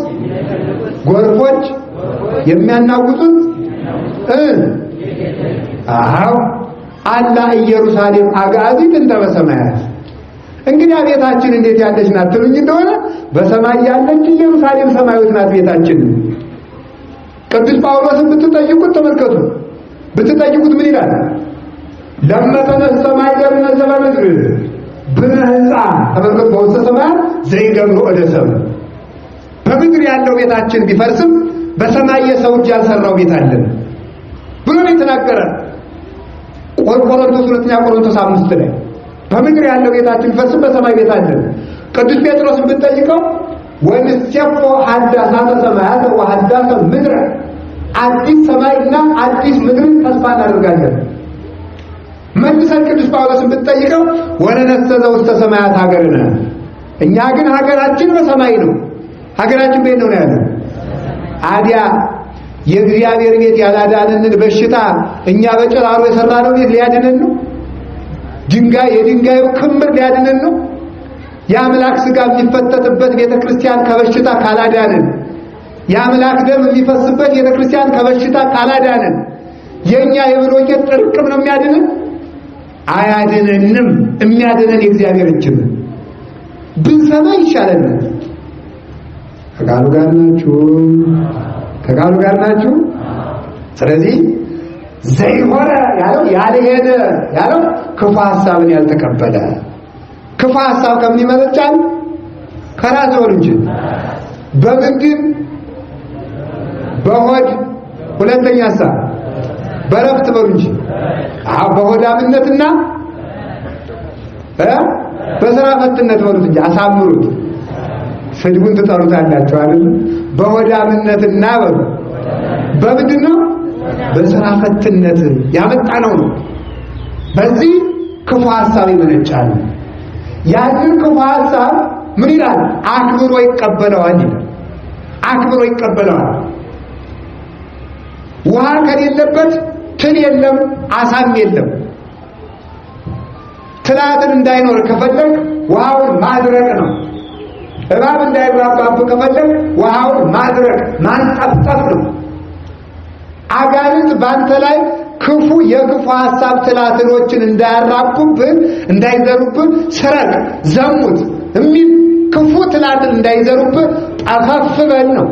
ጎርፎች የሚያናውጡት አላ ኢየሩሳሌም አጋዚት እንተ በሰማያት። እንግዲህ ቤታችን እንዴት ያለች ናት ትሉኝ እንደሆነ በሰማይ ያለች ኢየሩሳሌም ሰማያዊት ናት ቤታችን። ቅዱስ ጳውሎስን ብትጠይቁት ተመልከቱ፣ ብትጠይቁት ምን ይላል? ለመተነስ ሰማይ ደርነ በምድር ብነ ሕንፃ ተመልከቱ፣ በውስተ ሰማያት ዘይገብሩ ወደ ሰብ። በምድር ያለው ቤታችን ቢፈርስም በሰማይ የሰው እጅ ያልሰራው ቤት አለን ብሎ ነው የተናገረ። ሁለተኛ ቆሮንቶስ 5 ላይ በምድር ያለው ቤታችን ቢፈርስም በሰማይ ቤት አለን። ቅዱስ ጴጥሮስን ብትጠይቀው ወንሴፎ ሐዳሳተ ሰማያት ወሐዳሰ ምድር፣ አዲስ ሰማይና አዲስ ምድርን ተስፋ እናደርጋለን። መልሰን ቅዱስ ጳውሎስን ብትጠይቀው ወነነሰ ዘውስተ ሰማያት ሀገርነ፣ እኛ ግን ሀገራችን በሰማይ ነው። ሀገራችን ቤት ነው ያለው። አዲያ የእግዚአብሔር ቤት ያላዳነንን በሽታ እኛ በጭራሮ የሰራነው ቤት ሊያድነን ነው? የድንጋዩ ክምር ሊያድነን ነው? የአምላክ ሥጋ የሚፈተትበት ቤተ ክርስቲያን ከበሽታ ካላዳነን፣ የአምላክ ደም የሚፈስበት ቤተ ክርስቲያን ከበሽታ ካላዳነን የኛ የብሎኬት ጥርቅም ነው የሚያድነን? አያድነንም። የሚያድነን የእግዚአብሔር እጅ ነው። ብንሰማ ይሻለናል። ከቃሉ ጋር ናችሁ? ከቃሉ ጋር ናችሁ? ስለዚህ ዘይሆረ ያለው ያልሄደ ያለው ክፉ ሐሳብን ያልተቀበለ ክፉ ሐሳብ ከምን ይመነጫል? ከራስ ወር እንጂ በምግብ በሆድ ሁለተኛ ሐሳብ በረፍት በሉ እንጂ። በሆዳምነትና በስራ ፈትነት በሉት እንጂ አሳምሩት። ስድቡን ትጠሩታላችሁ አይደል? በሆዳምነትና በሉ በምንድን ነው? በስራ ፈትነት ያመጣነው ነው። በዚህ ክፉ ሐሳብ ይመነጫል። ያንን ክፉ ሐሳብ ምን ይላል? አክብሮ ይቀበለዋል ይላል። አክብሮ ይቀበለዋል። ውሃ ከሌለበት ትል የለም፣ አሳም የለም። ትላትን እንዳይኖር ከፈለግ ውሃውን ማድረቅ ነው። እባብ እንዳይራባብ ከፈለግ ውሃውን ማድረቅ ማንጠፍጠፍ ነው። አጋንንት ባንተ ላይ ክፉ የክፉ ሐሳብ ትላትሎችን እንዳያራቡብህ እንዳይዘሩብህ ስረቅ፣ ዘሙት የሚል ክፉ ትላትል እንዳይዘሩብህ ጠፈፍ በል ነው።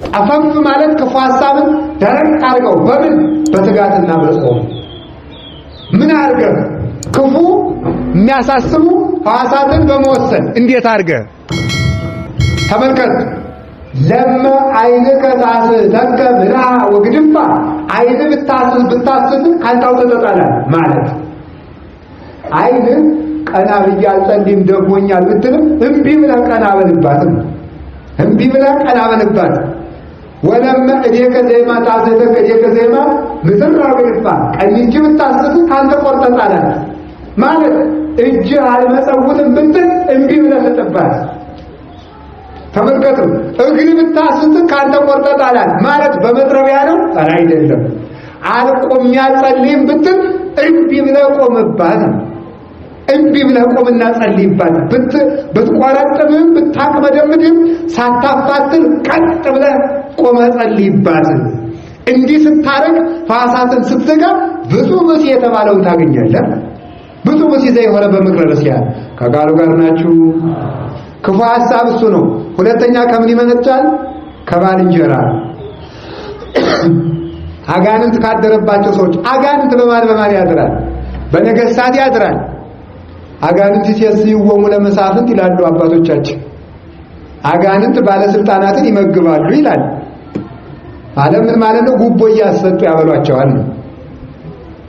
ጠፈፍ ማለት ክፉ ሐሳብን ደረቅ አድርገው በምን በትጋትና በጾም ምን አድርገህ ክፉ የሚያሳስቡ ሐዋሳትን በመወሰን እንዴት አድርገህ ተመልከት። ለማ አይንከ ታስሕተከ ብልሃ ወግድፋ አይን ብታስት ካንታው ተጠጣላል ማለት አይን ቀና ብዬ አልጸልይም ደሞኛል ብትልም እምቢ ብለህ ቀና በልባት። እምቢ ብለህ ቀና በልባት። ወለማ እዴከ ዘይማ ታስሕተከ እዴከ ዘይማ ምትራ ወግድፋ ቀኝ እጅ ብታስት ካንተ ቆርጠጣላል ማለት እጅ አልመጸውትም ብትል እምቢ ብለህ ተጠባት። ተመልከቱ። እግር ብታስት ካንተ ቆርጠጣላል ማለት በመጥረቢያ ነው አይደለም። አልቆም ያጸልይም ብትል እምቢ ብለህ ቆምባት። እምቢ ብለህ ቆምና ጸልይባት። ብትቆረጥምም ብታቅመደምድም ሳታፋትል ቀጥ ብለህ ቆመህ ጸልይባት። እንዲህ ስታረግ ሐዋሳትን ስትዘጋ ብፁዕ ብእሲ የተባለውን ታገኛለህ። ብፁዕ ብእሲ ዘየሆነ በምክረ ርስያን ከቃሉ ጋር ናችሁ። ክፉ ሐሳብ እሱ ነው። ሁለተኛ ከምን ይመነጫል? ከባልንጀራ አጋንንት ካደረባቸው ሰዎች። አጋንንት በማን ያድራል? በነገሥታት ያድራል። አጋንንት ሲያስይወሙ ለመሳፍንት ይላሉ አባቶቻችን። አጋንንት ባለስልጣናትን ይመግባሉ ይላል። ማለት ምን ማለት ነው? ጉቦ እያሰጡ ያበሏቸዋል ነው።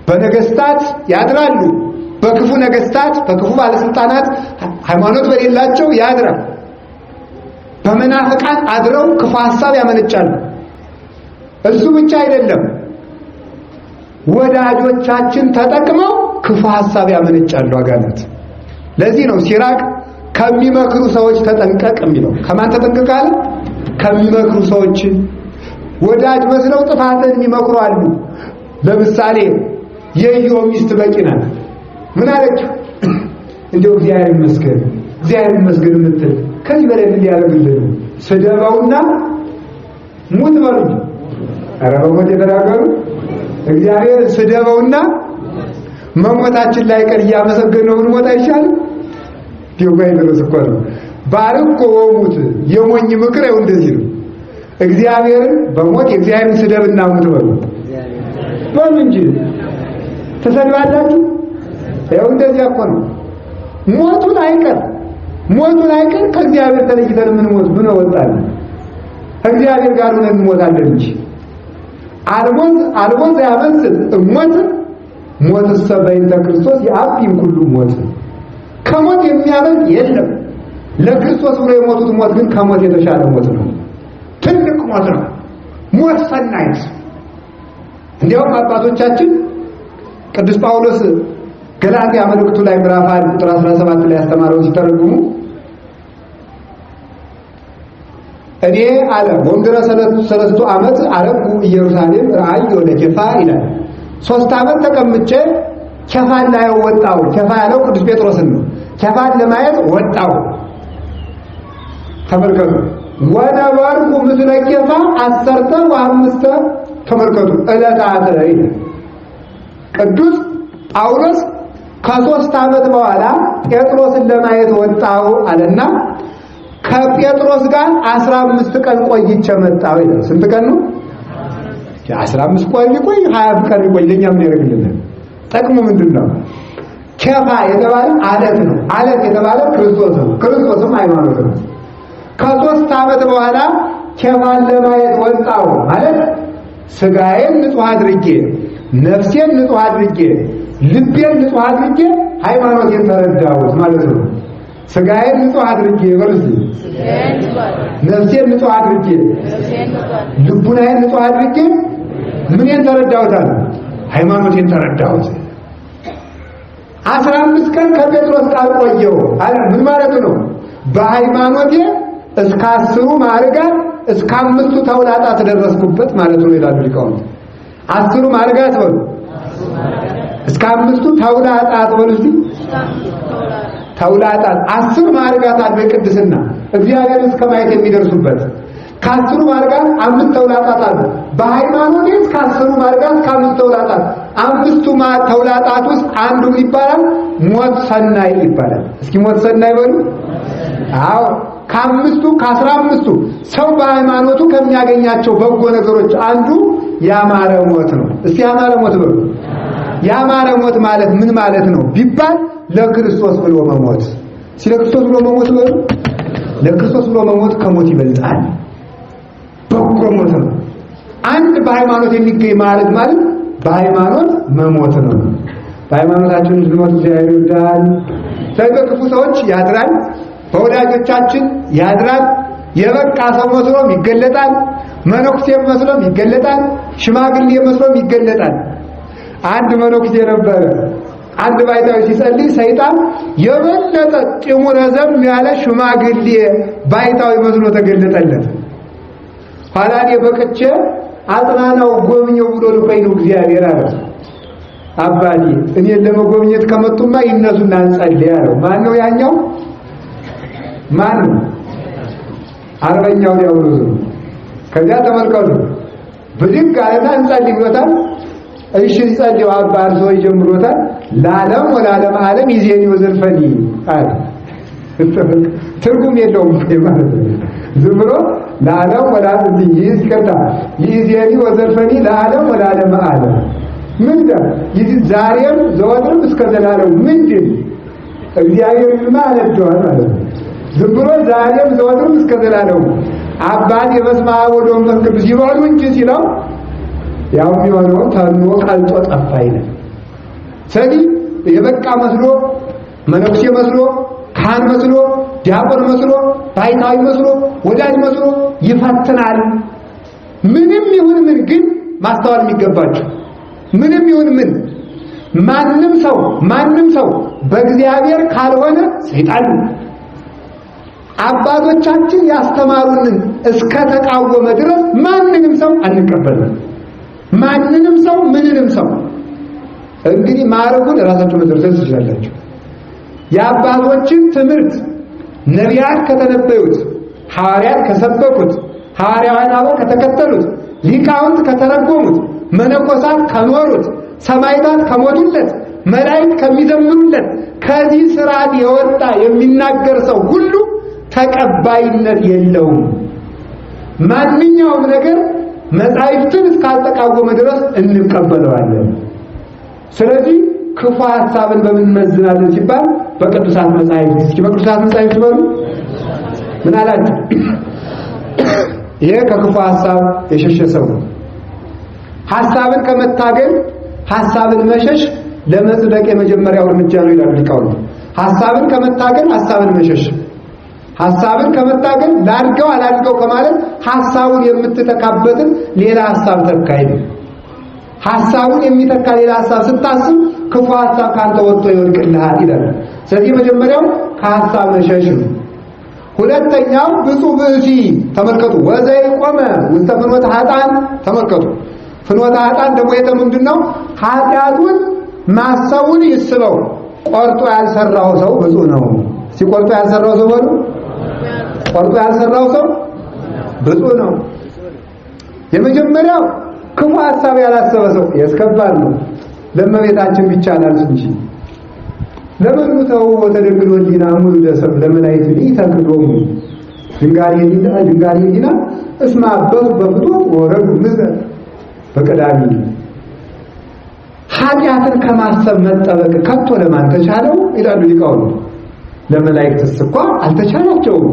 በነገሥታት ያድራሉ። በክፉ ነገሥታት በክፉ ባለስልጣናት ሃይማኖት በሌላቸው ያድራል። በመናፍቃን አድረው ክፉ ሐሳብ ያመነጫሉ። እሱ ብቻ አይደለም፣ ወዳጆቻችን ተጠቅመው ክፉ ሐሳብ ያመነጫሉ አጋንንት። ለዚህ ነው ሲራክ ከሚመክሩ ሰዎች ተጠንቀቅ የሚለው። ከማን ተጠንቀቅ አለ? ከሚመክሩ ሰዎች። ወዳጅ መስለው ጥፋትን የሚመክሩ አሉ። ለምሳሌ የኢዮብ ሚስት በቂ ናት። ምን አለችው? እንደው እግዚአብሔር ይመስገን እግዚአብሔር ይመስገን የምትል ከዚህ በላይ ምን ሊያደርግልህ ነው? ስደባውና ሙት በሉኝ። ኧረ በሞት የተናገሩ እግዚአብሔር ስደባውና መሞታችን ላይ ቀር እያመሰገነው ብንሞት አይሻልም? ዲዮጋይ ድረስ እኮ ነው ባርኮ ወሙት። የሞኝ ምክር ይኸው እንደዚህ ነው። እግዚአብሔርን በሞት የእግዚአብሔርን ስደብና ሙት በሉ በሉ እንጂ ተሰድባላችሁ። ይኸው እንደዚያ እኮ ነው። ሞቱን አይቀር ከእግዚአብሔር ተለይተን የምንሞት ምን ወጣን? ከእግዚአብሔር ጋር ሆነን እንሞታለን እንጂ አልሞት ያመስል እሞት ሞትሰ በእንተ ክርስቶስ የአብይም ሁሉ ሞት። ከሞት የሚያመልጥ የለም። ለክርስቶስ ብሎ የሞቱት ሞት ግን ከሞት የተሻለ ሞት ነው። ትልቅ ሞት ነው። ሞት ሰናይት። እንዲያውም አባቶቻችን ቅዱስ ጳውሎስ ገላትያ መልእክቱ ላይ ምዕራፍ 1 ቁጥር 17 ላይ ያስተማረውን ሲተረጉሙ እኔ አለ ወምድረ ሰለስቱ ዓመት አረጉ ኢየሩሳሌም ራእይ ወደ ኬፋ ይላል። 3 ዓመት ተቀምጬ ኬፋን ላይ ወጣው። ኬፋ ያለው ቅዱስ ጴጥሮስን ነው። ኬፋን ለማየት ወጣው። ተመልከቱ። ወነበርኩ ምስለ ኬፋ 15 ተመልከቱ ዕለታት ይላል ቅዱስ ጳውሎስ። ከ3 ዓመት በኋላ ጴጥሮስን ለማየት ወጣው አለና ከጴጥሮስ ጋር 15 ቀን ቆይቼ መጣሁ ይላል። ስንት ቀን ነው? 15 ቆይ 20 ቀን ቆይ። ለኛ ምን ያደርግልናል? ጥቅሙ ምንድነው? ኬፋ የተባለ አለት ነው። አለት የተባለ ክርስቶስ ነው። ክርስቶስም ሃይማኖት ነው። ከ3 ዓመት በኋላ ኬፋን ለማየት ወጣው ማለት ስጋዬን ንጹህ አድርጌ ነፍሴን ንጹህ አድርጌ ልቤን ንጹህ አድርጌ ሃይማኖቴን ተረዳሁት ማለት ነው። ስጋዬን ንጹህ አድርጌ ወርዚ ነፍሴን ንጹህ አድርጌ ልቡናዬን ንጹህ አድርጌ ምንን ተረዳሁት? ሃይማኖቴን ተረዳሁት። 15 ቀን ከጴጥሮስ ጋር ቆየው አለ። ምን ማለት ነው? በሃይማኖቴ እስከ 10 ማዕርጋት እስከ 5 ተውላጣት ደረስኩበት ማለት ነው ይላሉ ሊቃውንት። 10 ማዕርጋት በሉ እስከ 5 ተውላጣት በሉ እስቲ ተውላጣት 10 ማዕርጋት አለ ቅድስና እግዚአብሔር እስከ ማየት የሚደርሱበት ከ10 ማዕርጋት 5 ተውላጣት አለ። በሃይማኖቴ እስከ 10 ማዕርጋት ከ5 ተውላጣት 5ቱ ተውላጣት ውስጥ አንዱ ይባላል ሞት ሰናይ ይባላል። እስኪ ሞት ሰናይ በሉ። አዎ ከ5ቱ ከ15ቱ ሰው በሃይማኖቱ ከሚያገኛቸው በጎ ነገሮች አንዱ ያማረ ሞት ነው። እስቲ ያማረ ሞት በሉ። ያማረ ሞት ማለት ምን ማለት ነው ቢባል ለክርስቶስ ብሎ መሞት። ስለ ክርስቶስ ብሎ መሞት በሉ። ለክርስቶስ ብሎ መሞት ከሞት ይበልጣል። በጎ ሞት ነው። አንድ በሃይማኖት የሚገኝ ማዕረግ ማለት በሃይማኖት መሞት ነው። በሃይማኖታችን እንድንሞት እግዚአብሔር ይርዳን። በክፉ ሰዎች ያድራል፣ በወዳጆቻችን ያድራል። የበቃ ሰው መስሎም ይገለጣል፣ መነኩሴ መስሎም ይገለጣል፣ ሽማግሌ መስሎም ይገለጣል። አንድ መነኩሴ ነበረ። አንድ ባይታዊ ሲጸልይ ሰይጣን የበለጠ ጢሙ ረዘም ያለ ሽማግሌ ባይታዊ መስሎ ተገለጠለት። ኋላ እኔ በቅቼ አጽናናው ጎብኘው ብሎ ልኮኝ ነው እግዚአብሔር አለ። አባቴ እኔን ለመጎብኘት ከመጡማ ይነሱና እንጸልይ አለው። ማን ነው ያኛው? ማን ነው? አርበኛው ዲያብሎስ ነው። ከዚያ ተመልከቱ ብድግ አለና እንጸልይ ብሎታል። እሺ ጸልዩ አባ አርሶ ይጀምሮታል። ለዓለም ወለዓለም ዓለም ይዜኒ ወዘልፈኒ አለ። ትርጉም የለውም ማለት ነው። ዝም ብሎ ለዓለም ወለዓለም ይዝከታ ይዜኒ ወዘልፈኒ ለዓለም ወለዓለም ዓለም ምንድን ይህ ዛሬም ዘወትርም እስከ ዘላለም ምንድን እግዚአብሔር ማለት ነው። ዝም ብሎ ዛሬም ዘወትርም እስከ ዘላለም አባት የበስመ አብ ወወልድ ወመንፈስ ቅዱስ ይበሉ እንጂ ሲለው ያው የሚሆነው ታኖ ቀልጦ ጠፋ ይላል። ስለዚህ የበቃ መስሎ መነኩሴ መስሎ ካህን መስሎ ዲያቆን መስሎ ባይታዊ መስሎ ወዳጅ መስሎ ይፈትናል። ምንም ይሁን ምን ግን ማስተዋል የሚገባቸው ምንም ይሁን ምን ማንም ሰው በእግዚአብሔር ካልሆነ ሰይጣን አባቶቻችን ያስተማሩንን እስከ ተቃወመ ድረስ ማንንም ሰው አንቀበልም። ማንንም ሰው ምንንም ሰው እንግዲህ ማዕረጉን ራሳችሁ መዘርዘር ትችላላችሁ። የአባቶችን ትምህርት ነቢያት ከተነበዩት፣ ሐዋርያት ከሰበኩት፣ ሐዋርያውያን አበው ከተከተሉት፣ ሊቃውንት ከተረጎሙት፣ መነኮሳት ከኖሩት፣ ሰማዕታት ከሞቱለት፣ መላእክት ከሚዘምሩለት ከዚህ ስርዓት የወጣ የሚናገር ሰው ሁሉ ተቀባይነት የለውም። ማንኛውም ነገር መጻሕፍትን እስካልተቃወመ ድረስ እንቀበለዋለን። ስለዚህ ክፉ ሐሳብን በምን መዝናለን ሲባል በቅዱሳት መጻሕፍት። እስኪ በቅዱሳት መጻሕፍት በሉ ምን አላችሁ? ይሄ ከክፉ ሐሳብ የሸሸ ሰው ሐሳብን ከመታገል ሐሳብን መሸሽ ለመጽደቅ የመጀመሪያው እርምጃ ነው ይላሉ ሊቃውንት። ሐሳብን ከመታገል ሐሳብን መሸሽ፣ ሐሳብን ከመታገል ላድርገው አላድርገው ከማለት ሐሳቡን የምትተካበትን ሌላ ሐሳብ ተካይ ነው። ሐሳቡን የሚተካ ሌላ ሐሳብ ስታስብ ክፉ ሐሳብ ካንተ ወጥቶ ይወድቅልሃል ይላል። ስለዚህ መጀመሪያው ከሐሳብ መሸሽ ነው። ሁለተኛው ብፁዕ ብእሲ ተመልከቱ፣ ወዘይቆመ ውስተ ፍኖተ ኃጥአን ተመልከቱ። ፍኖተ ኃጥአን ደግሞ ምንድነው? ኃጢአቱን ማሰቡን ይስበው ቆርጦ ያልሰራው ሰው ብፁዕ ነው። ሲቆርጦ ያልሰራው ሰው በሉ ቆርጦ ያልሰራው ሰው ብፁዕ ነው። የመጀመሪያው ክፉ ሐሳብ ያላሰበ ሰው ያስከባል ነው። ለመቤታችን ብቻ አላልስ እንጂ ለምኑ ተው ወተደግሎ ዲና ሙሉ ደሰብ ለመላእክት ሊተክዶሙ ድንጋሌ ዲና እስማ አበሱ በፍቶት ወረዱ ምዘ በቀዳሚ ኃጢአትን ከማሰብ መጠበቅ ከቶ ለማን ተቻለው ይላሉ ሊቃውንት። ለመላእክትስ እንኳን አልተቻላቸውም።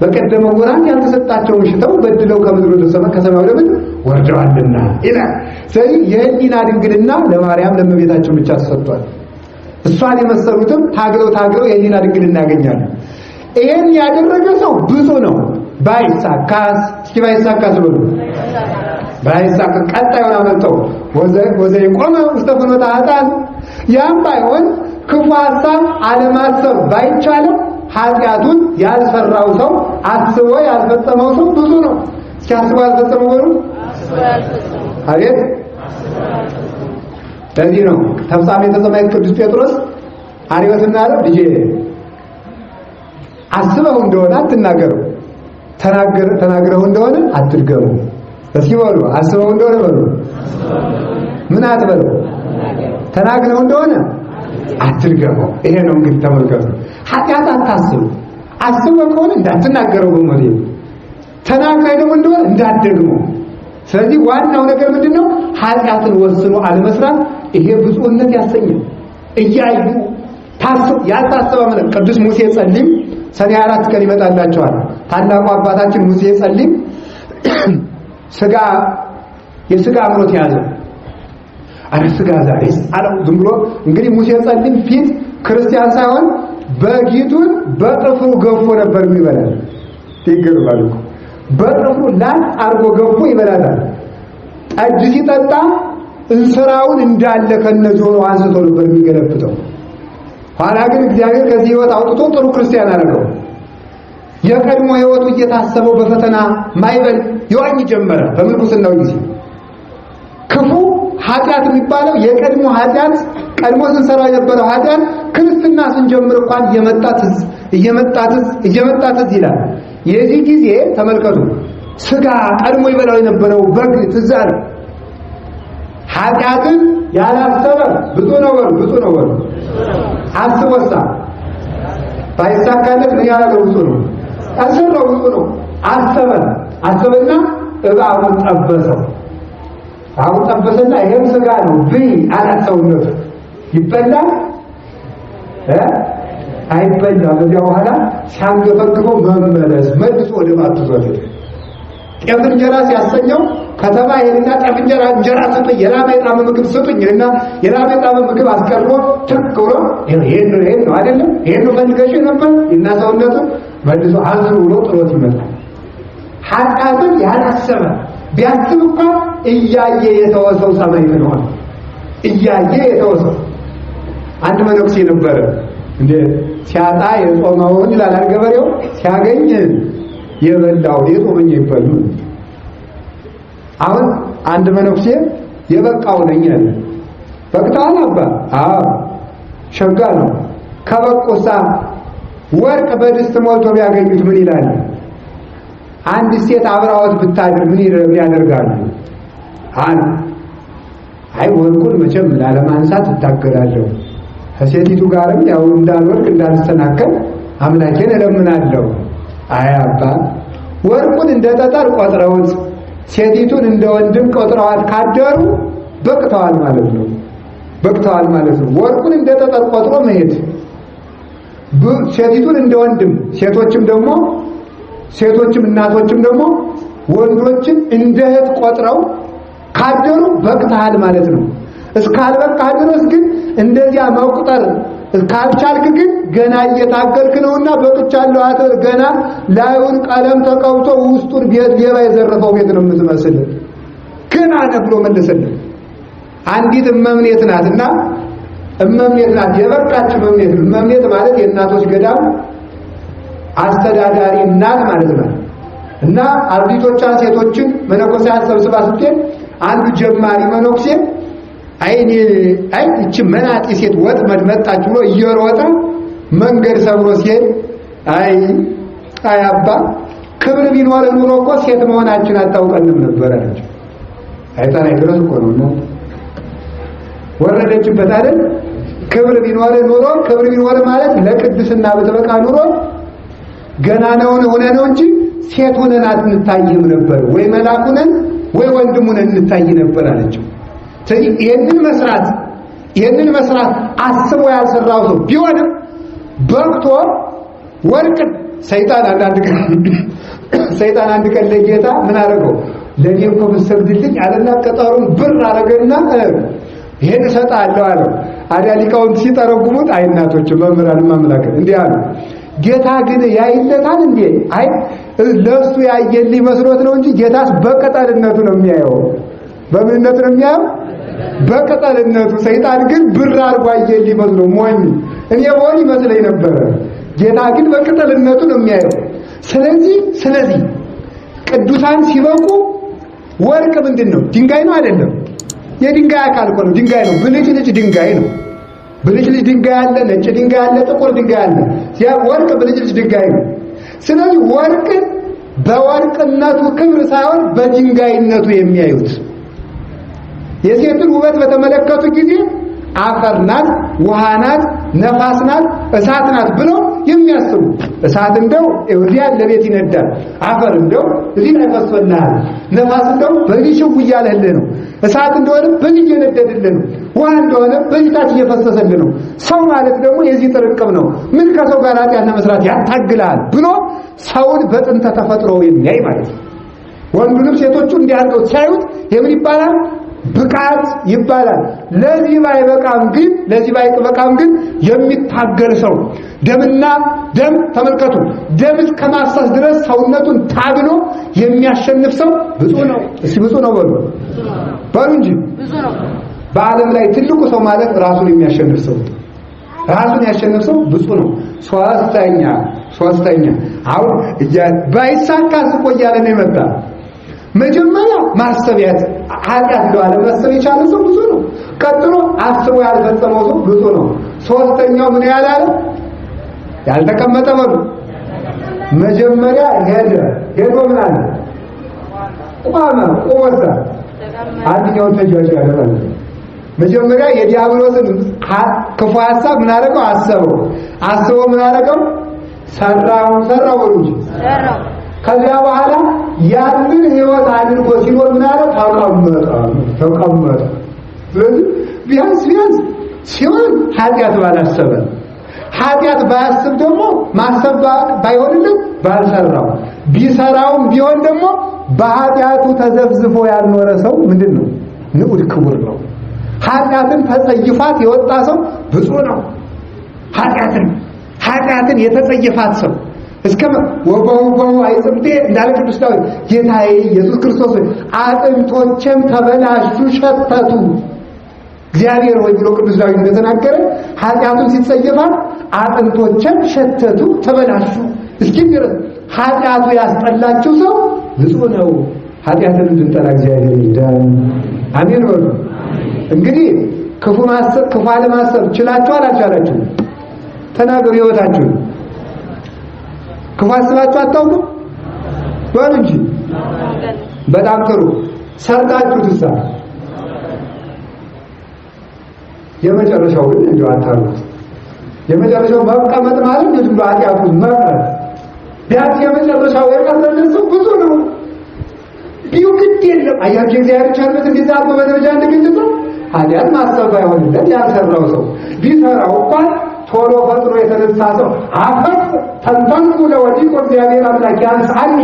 በቀደመው ወራት ያልተሰጣቸውን ሽተው በድለው ከምድር ወደ ሰማይ ከሰማይ ወደ ምድር ወርደዋልና ይላል። ስለዚህ የህሊና ድንግልና ለማርያም ለእመቤታችን ብቻ ተሰጥቷል። እሷን የመሰሉትም ታግለው የህሊና ድንግልና ያገኛሉ። ይሄን ያደረገ ሰው ብዙ ነው። ባይሳካስ እስኪ ባይሳካስ ብሎ ባይሳካ ቀጣዩን አመጣው ወዘ የቆመ ውስተ ፍኖተ ኃጥአን። ያም ባይሆን ክፉ ሐሳብ አለማሰብ ባይቻልም ኃጢአቱን ያልሰራው ሰው አስቦ ያልፈጸመው ሰው ብዙ ነው። እስኪ አስቦ ያልፈጸመው ወሩ አቤት። ለዚህ ነው ተፍጻሜተ ሰማዕት ቅዱስ ጴጥሮስ አርዮስና አለው ልጄ አስበው እንደሆነ አትናገረው፣ ተናግረው እንደሆነ አትድገሙ። እስኪ በሉ አስበው እንደሆነ በሉ፣ ምን አትበሉ፣ ተናግረው እንደሆነ አትድገሙ። ይሄ ነው እንግዲህ ተመልከቱ። ኃጢአት አታስቡ፣ አስበው ከሆነ እንዳትናገረው በሞዴል ተናግረው ደግሞ እንደሆነ እንዳትደግሙ። ስለዚህ ዋናው ነገር ምንድነው? ኃጢአትን ወስኖ አለመስራት። ይሄ ብፁዕነት ያሰኛል። እያዩ ያልታሰበ ማለት ቅዱስ ሙሴ ጸሊም ሰኔ 4 ቀን ይመጣላቸዋል። ታላቁ አባታችን ሙሴ ጸሊም የስጋ አምሮት ያዘ። አረ ስጋ ዛሬስ አለው ዝም ብሎ እንግዲህ ሙሴ ጸሊም ፊት ክርስቲያን ሳይሆን በጊቱን በጥፍሩ ገፎ ነበር የሚበላል። ይገርማል እኮ በጥፍሩ ላጥ አርጎ ገፎ ይበላታል። ጠጅ ሲጠጣ እንስራውን እንዳለ ከነጆሮ አንስቶ ነበር የሚገለብጠው። ኋላ ግን እግዚአብሔር ከዚህ ህይወት አውጥቶ ጥሩ ክርስቲያን አደረገው። የቀድሞ ህይወቱ እየታሰበው በፈተና ማይበል ይዋኝ ጀመረ። በምንኩስናው ጊዜ ክፉ ኃጢአት የሚባለው የቀድሞ ኃጢአት ቀድሞ ስንሰራው የነበረው ኃጢአት ክርስትና ስንጀምር እንኳን እየመጣትዝ ይላል። የዚህ ጊዜ ተመልከቱ፣ ስጋ ቀድሞ ይበላው የነበረው በግ ትዝ አለ። ኃጢአትን ያላሰበ ብዙ ነው በሉ አስቦሳ ባይሳካለት ምን ያለው ብዙ ነው አሰበው ብዙ ነው አሰበና እባቡን ጠበሰው። አሁን ጠበሰና ይሄም ስጋ ነው ብይ አላሰውነቱ ይበላል አይበላም። ከዚያ በኋላ ሲያንገፈግፈው መመለስ መልሶ ወደ ማጥቶት ጤፍ እንጀራ ሲያሰኘው ከተማ ሄድና ጤፍ እንጀራ ስጡኝ፣ የላመ የጣመ ምግብ ስጡኝና የላመ የጣመ ምግብ አስቀርቦ ትክ ብሎ ይሄን ነው አይደለም ይሄን ነው ፈልገሽ ነበር እና ሰውነቱ መልሶ አንሱ ብሎ ጥሎት ይመጣል። ኃጢአትን ያላሰበ ቢያስብ እንኳን እያየ የተወሰው ሰማዕት ነው። እያየ የተወሰው አንድ መነኩሴ ነበረ እንደ ሲያጣ የጾመውን ይላል ገበሬው፣ ሲያገኝ የበላው የጾመኝ ይበሉ። አሁን አንድ መነኩሴ የበቃው ነኝ አለ። በቅታው አባ ሸጋ ነው። ከበቁሳ ወርቅ በድስት ሞልቶ ቢያገኙት ምን ይላል? አንድ ሴት አብራዎት ብታድር ምን ያደርጋሉ? አይ ወርቁን መቼም ላለማንሳት እታገላለሁ፣ ከሴቲቱ ጋርም ያው እንዳልወርቅ እንዳልሰናከል አምላኬን እለምናለሁ። አይ አባ ወርቁን እንደ ጠጠር ቆጥረውት ሴቲቱን እንደ ወንድም ቆጥረዋት ካደሩ በቅተዋል ማለት ነው። ወርቁን እንደ ጠጠር ቆጥሮ መሄድ፣ ሴቲቱን እንደ ወንድም፣ ሴቶችም እናቶችም ደግሞ ወንዶችን እንደ እህት ቆጥረው ካደሩ በቅተሃል ማለት ነው። እስካልበቃህ ድረስ ግን እንደዚያ መቁጠር ካልቻልክ ግን ገና እየታገልክ ነውና በቅቻለሁ አትበል። ገና ላዩን ቀለም ተቀብቶ ውስጡን ቤት ሌባ የዘረፈው ቤት ነው የምትመስል። ገና ነህ ብሎ መለሰልህ። አንዲት እመምኔት ናትና የበቃች እመምኔት። እመምኔት ማለት የእናቶች ገዳም አስተዳዳሪ እናት ማለት ነው። እና አርዲቶቿን ሴቶችን መነኮሳት ሰብስባ ስትሄድ አንዱ ጀማሪ መነኩሴ እቺ መናጢ ሴት ወጥመድ መጣች ብሎ እየሮጠ መንገድ ሰብሮ ሲሄድ አባ ክብር ቢኖር ኑሮ እኮ ሴት መሆናችን አታውቀንም ነበር አለች። አይታና ድረስ እኮ ነው ወረደችበት አይደል? ክብር ቢኖር ኑሮ ክብር ቢኖር ማለት ለቅድስና በተበቃ ኑሮ ገና ሆነ ነው እንጂ ሴት ሆነን አንታይም ነበር፣ ወይ መልአክ ሆነን ወይ ወንድም ሆነን እንታይ ነበር አለችው። ስለዚህ ይሄንን መስራት አስቦ ያልሰራው ሰው ቢሆንም በቅቶ ወርቅ ሰይጣን አንድ ቀን ለጌታ ምን አደረገው? ለኔ እኮ ብትሰግድልኝ አለና ቀጠሩን ብር አረገና ይሄን እሰጥሃለሁ አለው። አዲያ ሊቃውንት ሲተረጉሙት አይ እናቶች መምህራን ማምላክ እንዲህ አሉ። ጌታ ግን ያይለታል እንዴ? አይ ለሱ ያየልኝ መስሎት ነው እንጂ ጌታስ በቅጠልነቱ ነው የሚያየው። በምንነቱ ነው የሚያየው? በቅጠልነቱ። ሰይጣን ግን ብር አድርጎ አየልኝ መስሎ ሞኝ። እኔ ሞኝ መስለኝ ነበረ። ጌታ ግን በቅጠልነቱ ነው የሚያየው። ስለዚህ ቅዱሳን ሲበቁ ወርቅ ምንድነው? ድንጋይ ነው አይደለም? የድንጋይ አካል እኮ ነው። ድንጋይ ነው። ብልጭልጭ ድንጋይ ነው። ብልጭልጭ ድንጋይ አለ፣ ነጭ ድንጋይ አለ፣ ጥቁር ድንጋይ አለ። ያ ወርቅ ብልጭልጭ ድንጋይ ነው። ስለዚህ ወርቅን በወርቅነቱ ክብር ሳይሆን በድንጋይነቱ የሚያዩት የሴትን ውበት በተመለከቱ ጊዜ አፈር ናት፣ ውሃ ናት፣ ነፋስ ናት፣ እሳት ናት ብለው የሚያስቡ እሳት እንደው እዚያ ለቤት ይነዳል፣ አፈር እንደው እዚህ ላይ ፈስፈናል፣ ነፋስ እንደው በዚህ ሽው እያለልህ ነው፣ እሳት እንደሆነ በዚህ እየነደድልህ ነው፣ ውሃ እንደሆነ በዚህ ታች እየፈሰሰልህ ነው። ሰው ማለት ደግሞ የዚህ ጥርቅም ነው። ምን ከሰው ጋር ኃጢአት መስራት ያታግላል ብሎ ሰውን በጥንተ ተፈጥሮ የሚያይ ማለት ነው። ወንዱንም ሴቶቹ እንዲያርገው ሲያዩት የምን ይባላል? ብቃት ይባላል። ለዚህ ባይበቃም ግን የሚታገል ሰው ደምና ደም ተመልከቱ፣ ደም እስከ ማፍሰስ ድረስ ሰውነቱን ታግሎ የሚያሸንፍ ሰው ብፁዕ ነው። እስኪ ብፁዕ ነው በሉ እንጂ ብፁዕ ነው። በዓለም ላይ ትልቁ ሰው ማለት ራሱን የሚያሸንፍ ሰው፣ ራሱን ያሸንፍ ሰው ብፁዕ ነው። ሶስተኛ አሁን ባይሳካስ እኮ እያለ ነው የመጣ መጀመሪያ ማሰቢያት ኃጢአት ለዋለ ማሰብ የቻለ ሰው ብዙ ነው። ቀጥሎ አስቦ ያልፈጸመው ሰው ብዙ ነው። ሶስተኛው ምን ያላለ ያልተቀመጠ ነው። መጀመሪያ ሄዶ ምን አለ? ቆመ። አንደኛው ተጃጅ ያደረገ መጀመሪያ የዲያብሎስን ክፉ ሐሳብ ምን አደረገው? አሰበው ምን አደረገው? ሰራው እንጂ ከዚያ በኋላ ያንን ህይወት አድርጎ ሲኖር ምን አለ? ተቀመጠ። ስለዚህ ቢያንስ ሲሆን ኃጢአት ባላሰበ፣ ኃጢአት ባያስብ ደግሞ ማሰብ ባይሆንለት ባልሰራው፣ ቢሰራውም ቢሆን ደግሞ በኃጢአቱ ተዘብዝፎ ያልኖረ ሰው ምንድነው? ንዑድ ክቡር ነው። ኃጢአትን ተጸይፋት የወጣ ሰው ብፁዕ ነው። ኃጢአትን የተጸየፋት ሰው እስከ ወበው አይጽምቴ እንዳለ ቅዱስ ዳዊት ጌታዬ ኢየሱስ ክርስቶስ አጥንቶቼም ተበላሹ ሸተቱ እግዚአብሔር ሆይ ብሎ ቅዱስ ዳዊት እንደተናገረ ኃጢአቱን ሲጸየፋት አጥንቶቼም ሸተቱ ተበላሹ እስኪ ድረስ ኃጢአቱ ያስጠላችሁ ሰው ብፁዕ ነው። ኃጢአትን እንድንጠላ እግዚአብሔር ይርዳን። አሜን በሉ። እንግዲህ ክፉ አለማሰብ ችላችኋል አልቻላችሁም? ተናገሩ ህይወታችሁን። ክፉ አስባችሁ አታውቁም? በሉ እንጂ። በጣም ጥሩ። ሰርታችሁትሳ? የመጨረሻው ግን እንደው አታሉት። የመጨረሻው መቀመጥ ማለት ነው ብሎ ኃጢአቱን መቅረት። ቢያንስ የመጨረሻው የቀረልን ሰው ብዙ ነው። ግድ የለም። አያችሁ እግዚአብሔር ቸርነት እንዴት አድርጎ በደረጃ እንደገለጸው ኃጢአት ማሰብ ባይሆንለት ያልሰራው ሰው ቢሰራው እንኳን ቶሎ ፈጥኖ የተነሳ ሰው አፈፍ ተንተንኩ ለወዲቆ እግዚአብሔር አምላክ ያንሳኒ፣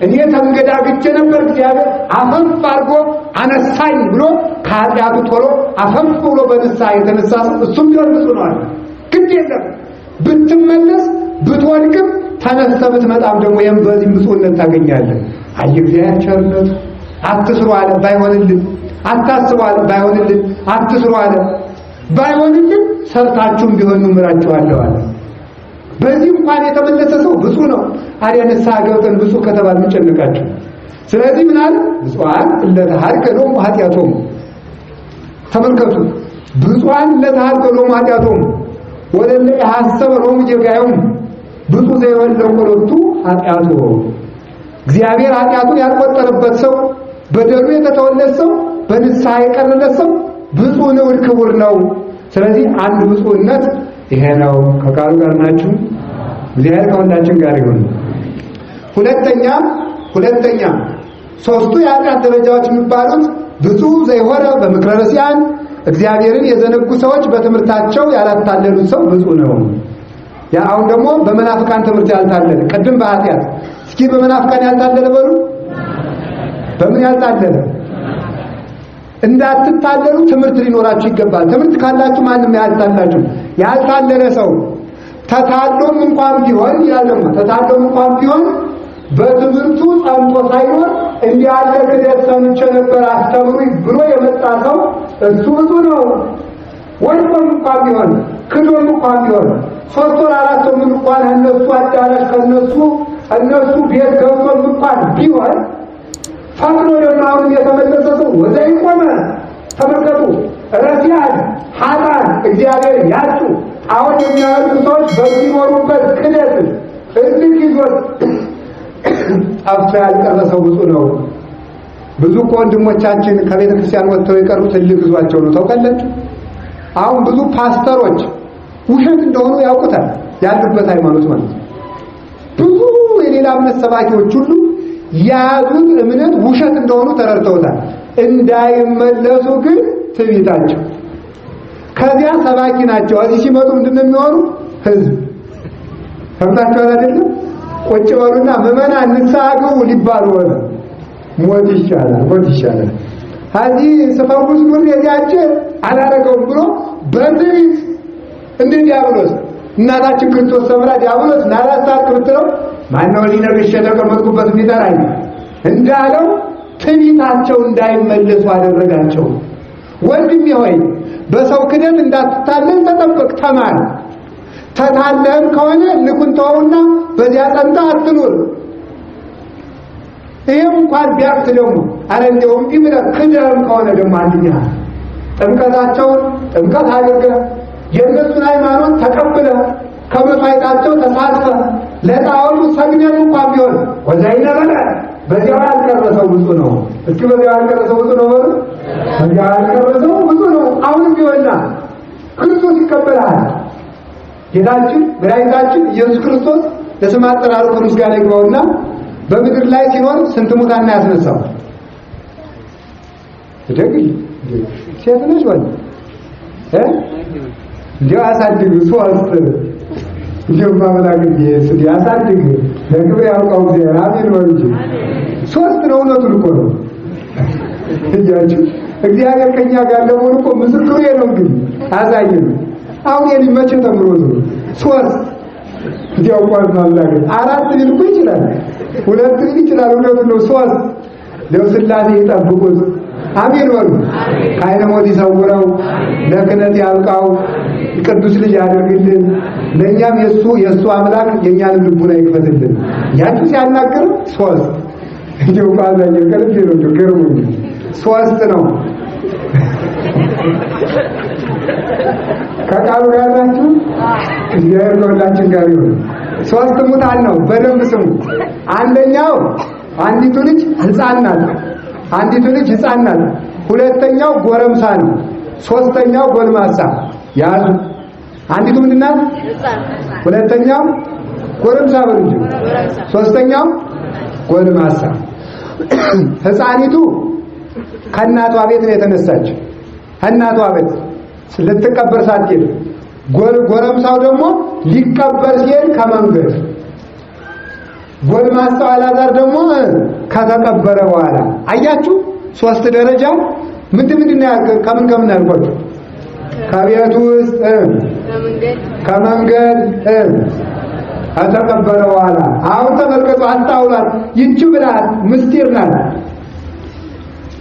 እኔ ተንገዳግቼ ነበር እግዚአብሔር አፈፍ አድርጎ አነሳኝ ብሎ ከኃጢአቱ ቶሎ አፈፍ ብሎ በንስሐ የተነሳ ሰው እሱም ቢሆን ብፁዕ ነው አለ። ግድ የለም ብትመለስ ብትወድቅም ተነስተህ ብትመጣም ደግሞ በዚህም ብፁዕነት ታገኛለህ። አይ እግዚአብሔር ቸርነት አትስሩ አለ ባይሆንልን፣ አታስቡ አለ ባይሆንልን፣ አትስሩ አለ ባይሆንልን፣ ሰርታችሁም ቢሆን ምራችኋለሁ አለ። በዚህ እንኳን የተመለሰ ሰው ብፁዕ ነው። አዲያ ንስሐ ገብተን ብፁዕ ከተባለ እንጨነቃችሁ። ስለዚህ ምን አለ? ብፁዓን ለተሃርከሎም ኃጢአቶም። ተመልከቱ፣ ብፁዓን ለተሃርከሎም ኃጢአቶም ወለለ ያሐሰበሎም ጀጋዮም ብፁዕ ዘይወለው ወለቱ ኃጢአቱ። እግዚአብሔር ኃጢአቱን ያልቆጠረበት ሰው፣ በደሉ የተተወለት ሰው፣ በንስሐ የቀረለት ሰው ብፁዕ ንዑድ ክቡር ነው። ስለዚህ አንድ ብፁዕነት ይሄ ነው። ከቃሉ ጋር ናችሁ? እግዚአብሔር ከሁላችን ጋር ይሁን። ሁለተኛ ሶስቱ የኃጢአት ደረጃዎች የሚባሉት ብፁዕ ዘይሆረ በምክረ ረሲዓን፣ እግዚአብሔርን የዘነጉ ሰዎች በትምህርታቸው ያላታለሉት ሰው ብፁዕ ነው። ያ አሁን ደግሞ በመናፍቃን ትምህርት ያልታለለ፣ ቅድም በኃጢአት እስኪ በመናፍቃን ያልታለለ በሉ። በምን ያልታለለ? እንዳትታለሉ ትምህርት ሊኖራችሁ ይገባል። ትምህርት ካላችሁ ማንም ያልታላችሁ። ያልታለለ ሰው ተታሎም እንኳን ቢሆን ያለማ ተታሎም እንኳን ቢሆን በትምህርቱ ጸንቶ ሳይኖር እንዲህ ያለ ክደት ሰምቼ ነበር አስተምሩኝ ብሎ የመጣ ሰው እሱ ብዙ ነው። ወይም እንኳን ቢሆን ክዶም እንኳን ቢሆን 3 ወር 4 ወር እንኳን እነሱ አዳራሽ እነሱ ቤት ገብቶ እንኳን ቢሆን ፈጥኖ ደግሞ አሁን የተመለሰ ሰው ወደ ይቆመ ተመልከቱ። ረሲያን ኃጥአን እግዚአብሔር ያጡ አሁን የሚያወጡ ሰዎች በሚኖሩበት ክደት እዚህ ይዞት ጠፍቶ ያልቀረ ሰው ብዙ ነው። ብዙ ወንድሞቻችን ከቤተ ክርስቲያን ወጥተው የቀሩት ትልቅ ይዟቸው ነው። ታውቃላችሁ? አሁን ብዙ ፓስተሮች ውሸት እንደሆኑ ያውቁታል። ያሉበት ሃይማኖት ማለት ነው። ብዙ የሌላ እምነት ሰባኪዎች ሁሉ ያዙት እምነት ውሸት እንደሆኑ ተረድተውታል። እንዳይመለሱ ግን ትዕቢታቸው ከዚያ ሰባኪ ናቸው። እዚህ ሲመጡ ምንድነው የሚሆኑ? ህዝብ ሰምታችኋል አይደለም? ቁጭ በሉና ምዕመናን ንስሐ ግቡ ሊባሉ ሆነ። ሞት ይሻላል። እዚህ ስፈውስ ኑር የዚያች አላረገውም ብሎ በትዕቢት እንደ ዲያብሎስ እናታችን ክርስቶስ ሰምራ ዲያብሎስ ናላሳክ ብትለው ማነው ሊነግርሽ የተቀመጥኩበት ቢጠራኝ እንዳለው ትዕቢታቸው እንዳይመለሱ አደረጋቸው። ወንድሜ ሆይ በሰው ክደት እንዳትታለል ተጠበቅ፣ ተማር። ተታለም ከሆነ ልኩን ተውና በዚያ ጸንታ አትኑር። ይሄም እንኳን ቢያቅት ደግሞ አረ እንደውም ቢብለ ክደም ከሆነ ደግሞ አንድኛ ጥምቀታቸውን ጥምቀት አድርገህ የእነሱን ሃይማኖት ተቀብለህ ከመፋይታቸው ተሳትፈህ ለጣዖቱ ሰግደህ እንኳን ቢሆን ወዛይነ በለ በዚያው ያልቀረሰው ብዙ ነው። እስኪ በዚያው ያልቀረሰው ብዙ ነው። በዚያው ያልቀረሰው ብዙ ነው። አሁንም ቢሆንና ክርስቶስ ይቀበላል። ጌታችን መድኃኒታችን ኢየሱስ ክርስቶስ ለስም አጠራሩ ከምስጋና ይግባውና በምድር ላይ ሲኖር ስንት ሙታን ያስነሳው? እደግል ሴት ነሽ ወይ እንዲያው አሳድግ ሶስት እንዲያው ማመላክ ይስድ ያሳድግ ለክብር ያውቃው እግዚአብሔር አሜን ወንጂ ሶስት ነው። እውነቱን እኮ ነው እያችሁ እግዚአብሔር ከኛ ጋር ለመሆኑ እኮ ምስክሩ ነው። እንግዲህ አሳየን። አሁን የሊመቸ ተምሮ ነው ሶስት እንዲያው ማመላክ አራት ሊል ይችላል፣ ሁለት ሊል ይችላል። እውነቱን ነው ሶስት ለስላሴ ይጠብቁት። አሜን ወሩ ከዓይነ ሞት ይሰውረው፣ ለክህነት ያብቃው፣ ቅዱስ ልጅ ያድርግልን። ለእኛም የእሱ አምላክ የእኛንም ልቡና ይክፈትልን። ያችሁ ሲያናግር ሶስት እንዲሁ ባዛኝ ከልብ ነው ገርሞኝ ሶስት ነው። ከቃሉ ጋር ናችሁ። እግዚአብሔር ከሁላችን ጋር ይሁን። ሶስት ሙታን ነው። በደንብ ስሙ። አንደኛው አንዲቱ ልጅ ሕፃን ናት። ሁለተኛው ጎረምሳ ነው። ሶስተኛው ጎልማሳ። ያዙ። አንዲቱ ምንድን ናት? ሁለተኛው ጎረምሳ በልጅ፣ ሶስተኛው ጎልማሳ። ሕፃኒቱ ከእናቷ ቤት ነው የተነሳች። እናቷ ቤት ልትቀበር ሳትሄድ፣ ጎረምሳው ደግሞ ሊቀበር ሲሄድ ከመንገድ፣ ጎልማሳው አልዓዛር ደግሞ ከተቀበረ በኋላ። አያችሁ ሶስት ደረጃ። ምንድን ነው? ከምን ያልኳችሁ? ከቤት ውስጥ፣ ከመንገድ፣ ከተቀበረ በኋላ። አሁን ተመልከቱ፣ አስተውሏት። ይህች ብላት ምስጢር ናት።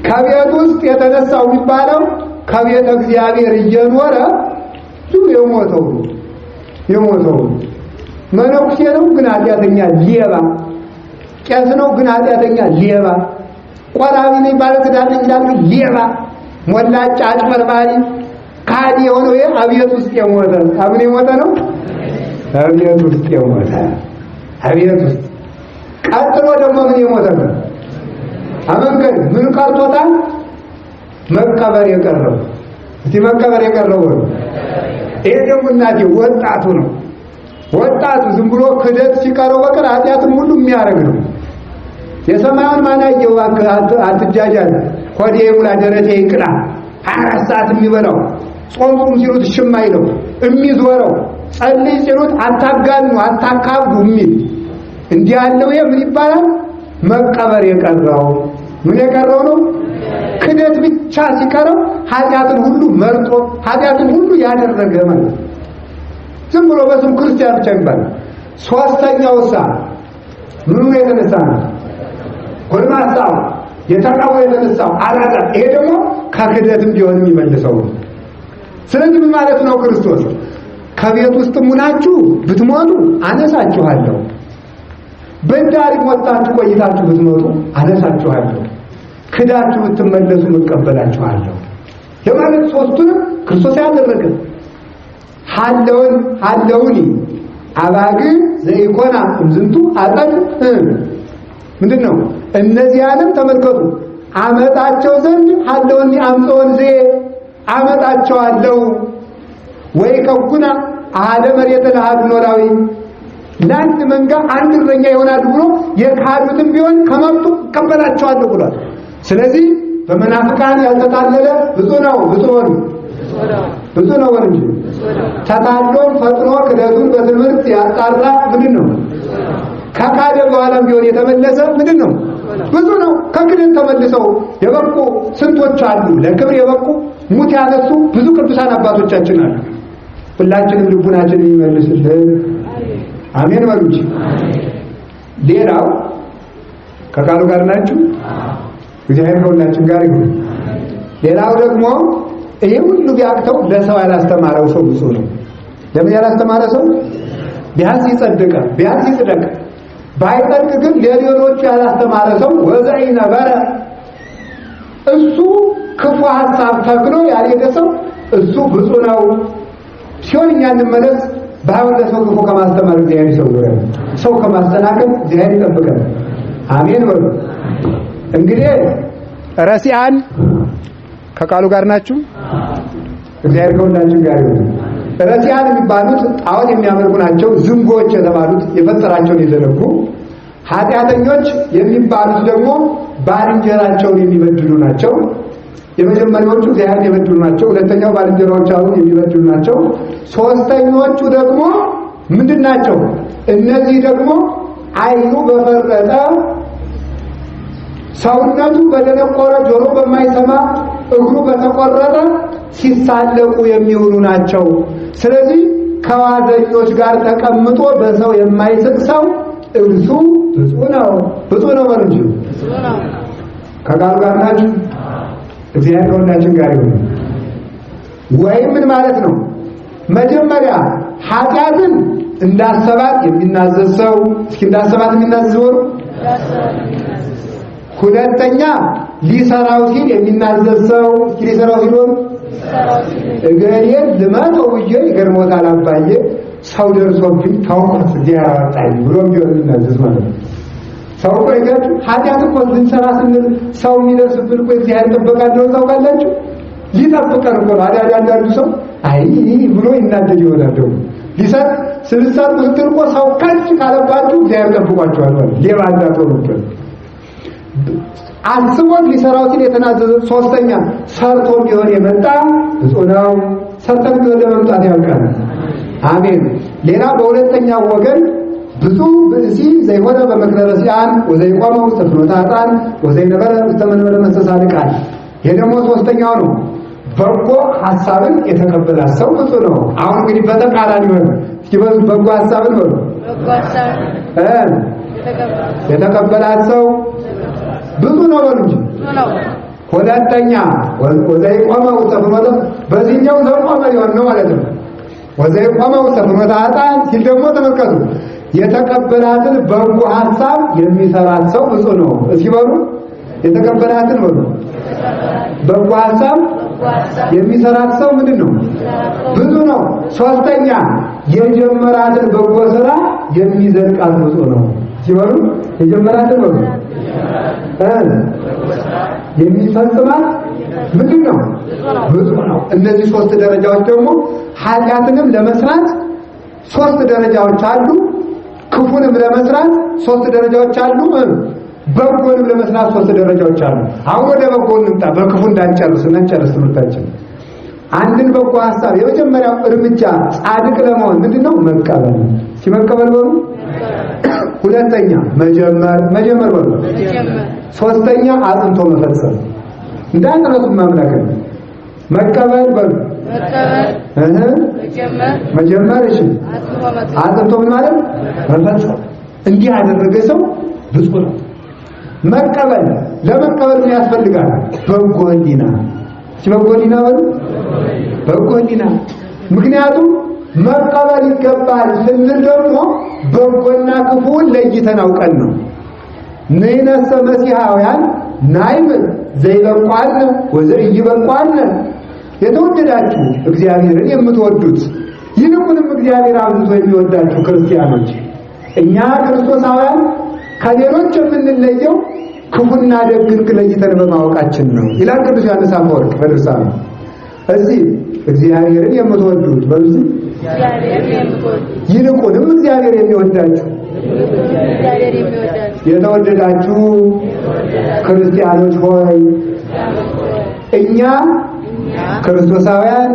ከቤት ውስጥ የተነሳው የሚባለው ከቤተ እግዚአብሔር እየኖረ የሞተው መነኩሴ ነው ግን ኃጢአተኛ ሌባ፣ ቄስ ነው ግን ኃጢአተኛ ሌባ፣ ቆራቢ ነኝ ባለትዳር ነኝ ይላል ግን ሌባ፣ ሞላጫ፣ አጭበርባሪ፣ ካዲ የሆነው አብዮት ውስጥ የሞተ አብን የሞተ ነው። አብዮት ውስጥ የሞተ አብዮት ውስጥ። ቀጥሎ ደግሞ ምን የሞተ ነው? አመንገድ ምን ቀርቶታል? መቀበር የቀረው። እስቲ መቀበር የቀረው ነው። ይሄ ደግሞ እናቴ ወጣቱ ነው። ወጣቱ ዝም ብሎ ክደት ሲቀረው በቀር ኃጢአቱን ሁሉ የሚያደርግ ነው። የሰማዩን ማን አየው? አትጃጃል። ሆዴ ሙላ ደረቴ ይቅና 24 ሰዓት የሚበላው፣ ጾም ሲሉት ሽማ ይለው የሚዞረው፣ ጸልይ ሲሉት አታጋኑ አታካብዱ የሚል እንዲህ ያለው ምን ይባላል? መቀበር የቀረው ምን የቀረው ነው? ክደት ብቻ ሲቀረው ኃጢአትን ሁሉ መርጦ ኃጢአትን ሁሉ ያደረገ ማለት ዝም ብሎ በስም ክርስቲያን ብቻ ይባላል። ሶስተኛውሳ ምኑ የተነሳ ነው? ጎልማሳው የተቃወ የተነሳው አላዛር። ይሄ ደግሞ ከክደትም ቢሆን የሚመልሰው ነው። ስለዚህ ምን ማለት ነው? ክርስቶስ ከቤት ውስጥ ሙናችሁ ብትሞቱ አነሳችኋለሁ፣ በዳሪ ሞታችሁ ቆይታችሁ ብትሞቱ አነሳችኋለሁ፣ ክዳችሁ ብትመለሱ እቀበላችኋለሁ የማለት ሶስቱንም ክርስቶስ ያደረገ ሀለውኒ አባግ ዘኢኮና እምዝንቱ አጠቅ ምንድነው? እነዚያንም ተመልከቱ አመጣቸው ዘንድ ሀለውኒ አምጾን ዘ አመጣቸዋለሁ ወይ ከኩና አደ መሬት ለሃዱ ኖላዊ ለአንድ መንጋ አንድ እረኛ ይሆናል ብሎ የካዱትም ቢሆን ከመጡ እቀበላቸዋለሁ ብሏል። ስለዚህ በመናፍቃን ያልተታለለ ብዙ ነው እንጂ ተታሎም ፈጥኖ ክደቱን በትምህርት ያጣራ ምንድን ነው? ከካደ በኋላም ቢሆን የተመለሰ ምንድን ነው? ብዙ ነው። ከክደት ተመልሰው የበቁ ስንቶች አሉ። ለክብር የበቁ ሙት ያነሱ ብዙ ቅዱሳን አባቶቻችን አሉ። ሁላችንም ልቡናችንን ይመልስልን። አሜን በሉ እንጂ። ሌላው ከቃሉ ጋር ናችሁ? እግዚአብሔር ከሁላችን ጋር ይሁን። ሌላው ደግሞ ይሄ ሁሉ ቢያቅተው ለሰው ያላስተማረው ሰው ብዙ ነው። ለምን ያላስተማረ ሰው ቢያንስ ይጸድቃል፣ ቢያንስ ይጽደቅ። ባይጸድቅ ግን ለሌሎቹ ያላስተማረ ሰው ወዘይ ነበረ እሱ ክፉ ሐሳብ ተክሎ ያልሄደ ሰው እሱ ብዙ ነው ሲሆን እኛ እንመለስ። ባይሆን ለሰው ክፉ ከማስተማር እግዚአብሔር ይሰውረን፣ ሰው ከማስተናገድ እግዚአብሔር ይጠብቀን። አሜን በሉ። እንግዲህ ረሲዓን ከቃሉ ጋር ናችሁ? እግዚአብሔር ከሁላችን ጋር ይሁን። ረሲዓን የሚባሉት ጣዖት የሚያመልኩ ናቸው። ዝንጎች የተባሉት የፈጠራቸውን የዘነጉ፣ ኃጢአተኞች የሚባሉት ደግሞ ባልንጀራቸውን የሚበድሉ ናቸው። የመጀመሪያዎቹ እግዚአብሔርን የበድሉ ናቸው። ሁለተኛው ባልንጀራቸውን የሚበድሉ ናቸው። ሶስተኞቹ ደግሞ ምንድን ናቸው? እነዚህ ደግሞ ዓይኑ በፈረጠ ሰውነቱ በደነቆረ ጆሮ በማይሰማ እግሩ በተቆረጠ ሲሳለቁ የሚውሉ ናቸው። ስለዚህ ከዋዘኞች ጋር ተቀምጦ በሰው የማይስቅ ሰው እርሱ ብፁዕ ነው። ብፁዕ ነው በሉ እንጂ ከቃሉ ጋር ናችሁ? እግዚአብሔር ከሁላችን ጋር ይሁን። ወይም ምን ማለት ነው? መጀመሪያ ኃጢአትን እንዳሰባት የሚናዘዝ ሰው፣ እስኪ እንዳሰባት የሚናዘዝ ወሩ። ሁለተኛ ሊሰራው ሲል የሚናዘዝ ሰው፣ እስኪ ሊሰራው ሲል ወሩ። እገሌን ልመተው ብዬ ይገርሞታል አባዬ ሰው ደርሶብኝ ታውቆት እግዚአብሔር አወጣኝ ብሎ ቢሆን የሚናዘዝ ማለት ነው። ሰው እኮ ይገርም ኃጢአት እኮ ልንሰራ ስንል ሰው የሚደርስብን እኮ እግዚአብሔር ጥበቃ እንደሆነ ታውቃላችሁ። ሊጠብቀን እኮ ነው። አዳዳ አንዳንዱ ሰው አይ ብሎ ይናደድ ይሆናል። ደግሞ ሊሰጥ ስልሰጥ ስትል እኮ ሰው ከጭ ካለባችሁ እግዚአብሔር ጠብቋችኋል ማለት ሌባ እንዳትሆኑ ነው። አስቦት ሊሰራው ሲል የተናዘዘ። ሶስተኛ ሰርቶ ቢሆን የመጣ ብፁዕ ነው። ሰርተን ቢሆን ለመምጣት ያውቃል። አሜን። ሌላ በሁለተኛው ወገን ብዙ ብእሲ ዘይሆነ በመክረ ረሲዓን ወዘይቆመ ውስተ ፍኖተ ኃጥአን ወዘይነበረ ውስተ መንበረ መስተጻድቃን። ይሄ ደግሞ ሶስተኛው ነው። በጎ ሐሳብን የተቀበለ ሰው ብፁዕ ነው። አሁን እንግዲህ በተቃራኒ ሆነ። እስኪ በጎ ሐሳብን ነው የተቀበለ ሰው ብፁዕ ነው በሉ እንጂ። ሁለተኛ ወዘይቆመ ውስተ ፍኖተ፣ በዚህኛው ዘቆመ ሊሆን ነው ማለት ነው። ወዘይቆመ ውስተ ፍኖተ ኃጥአን ሲል ደግሞ ተመልከቱ፣ የተቀበላትን በጎ ሐሳብ የሚሰራት ሰው ብፁዕ ነው። እስኪ በሉ የተቀበላትን በሉ በጎ ሐሳብ የሚሰራት ሰው ምንድን ነው? ብዙ ነው። ሶስተኛ የጀመራትን በጎ ስራ የሚዘልቃት ብፁዕ ነው። ሲበሉ የጀመራትን በጎ የሚፈጽማት ምንድን ነው? ብፁዕ ነው። እነዚህ ሶስት ደረጃዎች ደግሞ ኃጢአትንም ለመስራት ሶስት ደረጃዎች አሉ። ክፉንም ለመስራት ሶስት ደረጃዎች አሉ። በጎንም ለመስራት ሶስት ደረጃዎች አሉ። አሁን ወደ በጎ እንምጣ። በክፉ እንዳንጨርስ ትምህርታችን። አንድን በጎ ሐሳብ የመጀመሪያው እርምጃ ጻድቅ ለመሆን ምንድነው? መቀበል። ሲመቀበል በሉ ሁለተኛ መጀመር በሉ። ሶስተኛ አጥንቶ መፈጸም። እንዳትረሱ ማምላክ መቀበል በሉ። መጀመር እሺ፣ አጥንቶ ማለት መፈጸም። እንዲህ ያደረገ ሰው ብፁዕ ነው። መቀበል ለመቀበል ምን ያስፈልጋል? በጎ ሕሊና። በጎ ሕሊና በሉ። በጎ ሕሊና። ምክንያቱም መቀበል ይገባል ስንል ደግሞ በጎና ክፉን ለይተን አውቀን ነው። ንሕነሰ መሲሐውያን ናይምር ዘይበቋነ ወዘኢይበቋነ። የተወደዳችሁ እግዚአብሔርን የምትወዱት ይልቁንም እግዚአብሔር አብዝቶ የሚወዳችሁ ክርስቲያኖች እኛ ክርስቶሳውያን ከሌሎች የምንለየው ክፉና ደግን ለይተን በማወቃችን ነው ይላል ቅዱስ ዮሐንስ አፈወርቅ በድርሳኑ። እዚህ እግዚአብሔርን የምትወዱት በዚህ ይልቁንም እግዚአብሔር የሚወዳችሁ የተወደዳችሁ ክርስቲያኖች ሆይ እኛ ክርስቶሳውያን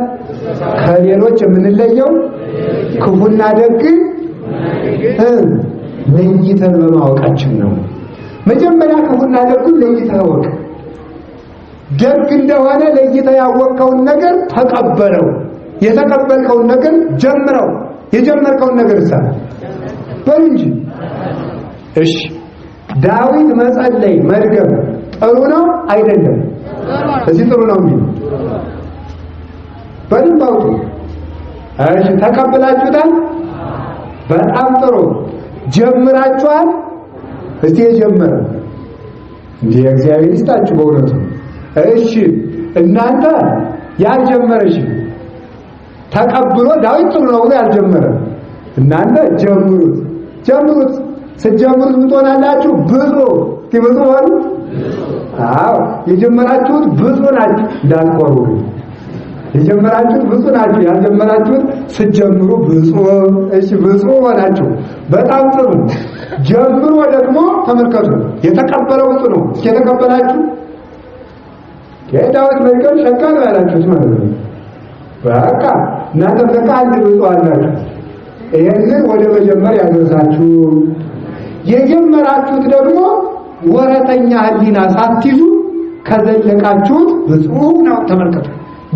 ከሌሎች የምንለየው ክፉና ደግን ለይተን በማወቃችን ነው። መጀመሪያ ክፉና ደጉን ለይተህ እወቅ። ደግ እንደሆነ ለይተህ ያወቅከውን ነገር ተቀበለው። የተቀበልከውን ነገር ጀምረው። የጀመርከውን ነገር ሰራ በል እንጂ። እሺ ዳዊት መጸለይ መድገም ጥሩ ነው አይደለም? እዚህ ጥሩ ነው የሚል በደንብ አውጡ። እሺ ተቀበላችሁታል? በጣም ጥሩ። ጀምራችኋል? እስቲ የጀመረ እንዴ እግዚአብሔር ይስጣችሁ በእውነቱ። እሺ እናንተ ያልጀመረሽ ተቀብሎ ዳዊት ጥሩ ነው ብሎ ያልጀመረ እናንተ ጀምሩት። ስትጀምሩት ምን ትሆናላችሁ? ብዙ ትብዙ ሆኑ። አዎ የጀመራችሁት ብዙ ናችሁ። እንዳትቆሩ የጀመራችሁት ብዙ ናችሁ። ያልጀመራችሁት ስትጀምሩ ብዙ። እሺ ብዙ ሆናችሁ በጣም ጥሩ። ጀምሮ ደግሞ ተመልከቱ። የተቀበለው ብዙ ነው። እስኪ የተቀበላችሁ የዳዊት መልካም ሸካል ያላችሁት ማለት ነው። በቃ እናንተ በቃ አንድ ብዙ አላችሁ። ይሄንን ወደ መጀመር ያደረሳችሁ የጀመራችሁት ደግሞ ወረተኛ ሕሊና ሳትይዙ ከዘለቃችሁት ብዙ ነው። ተመልከቱ።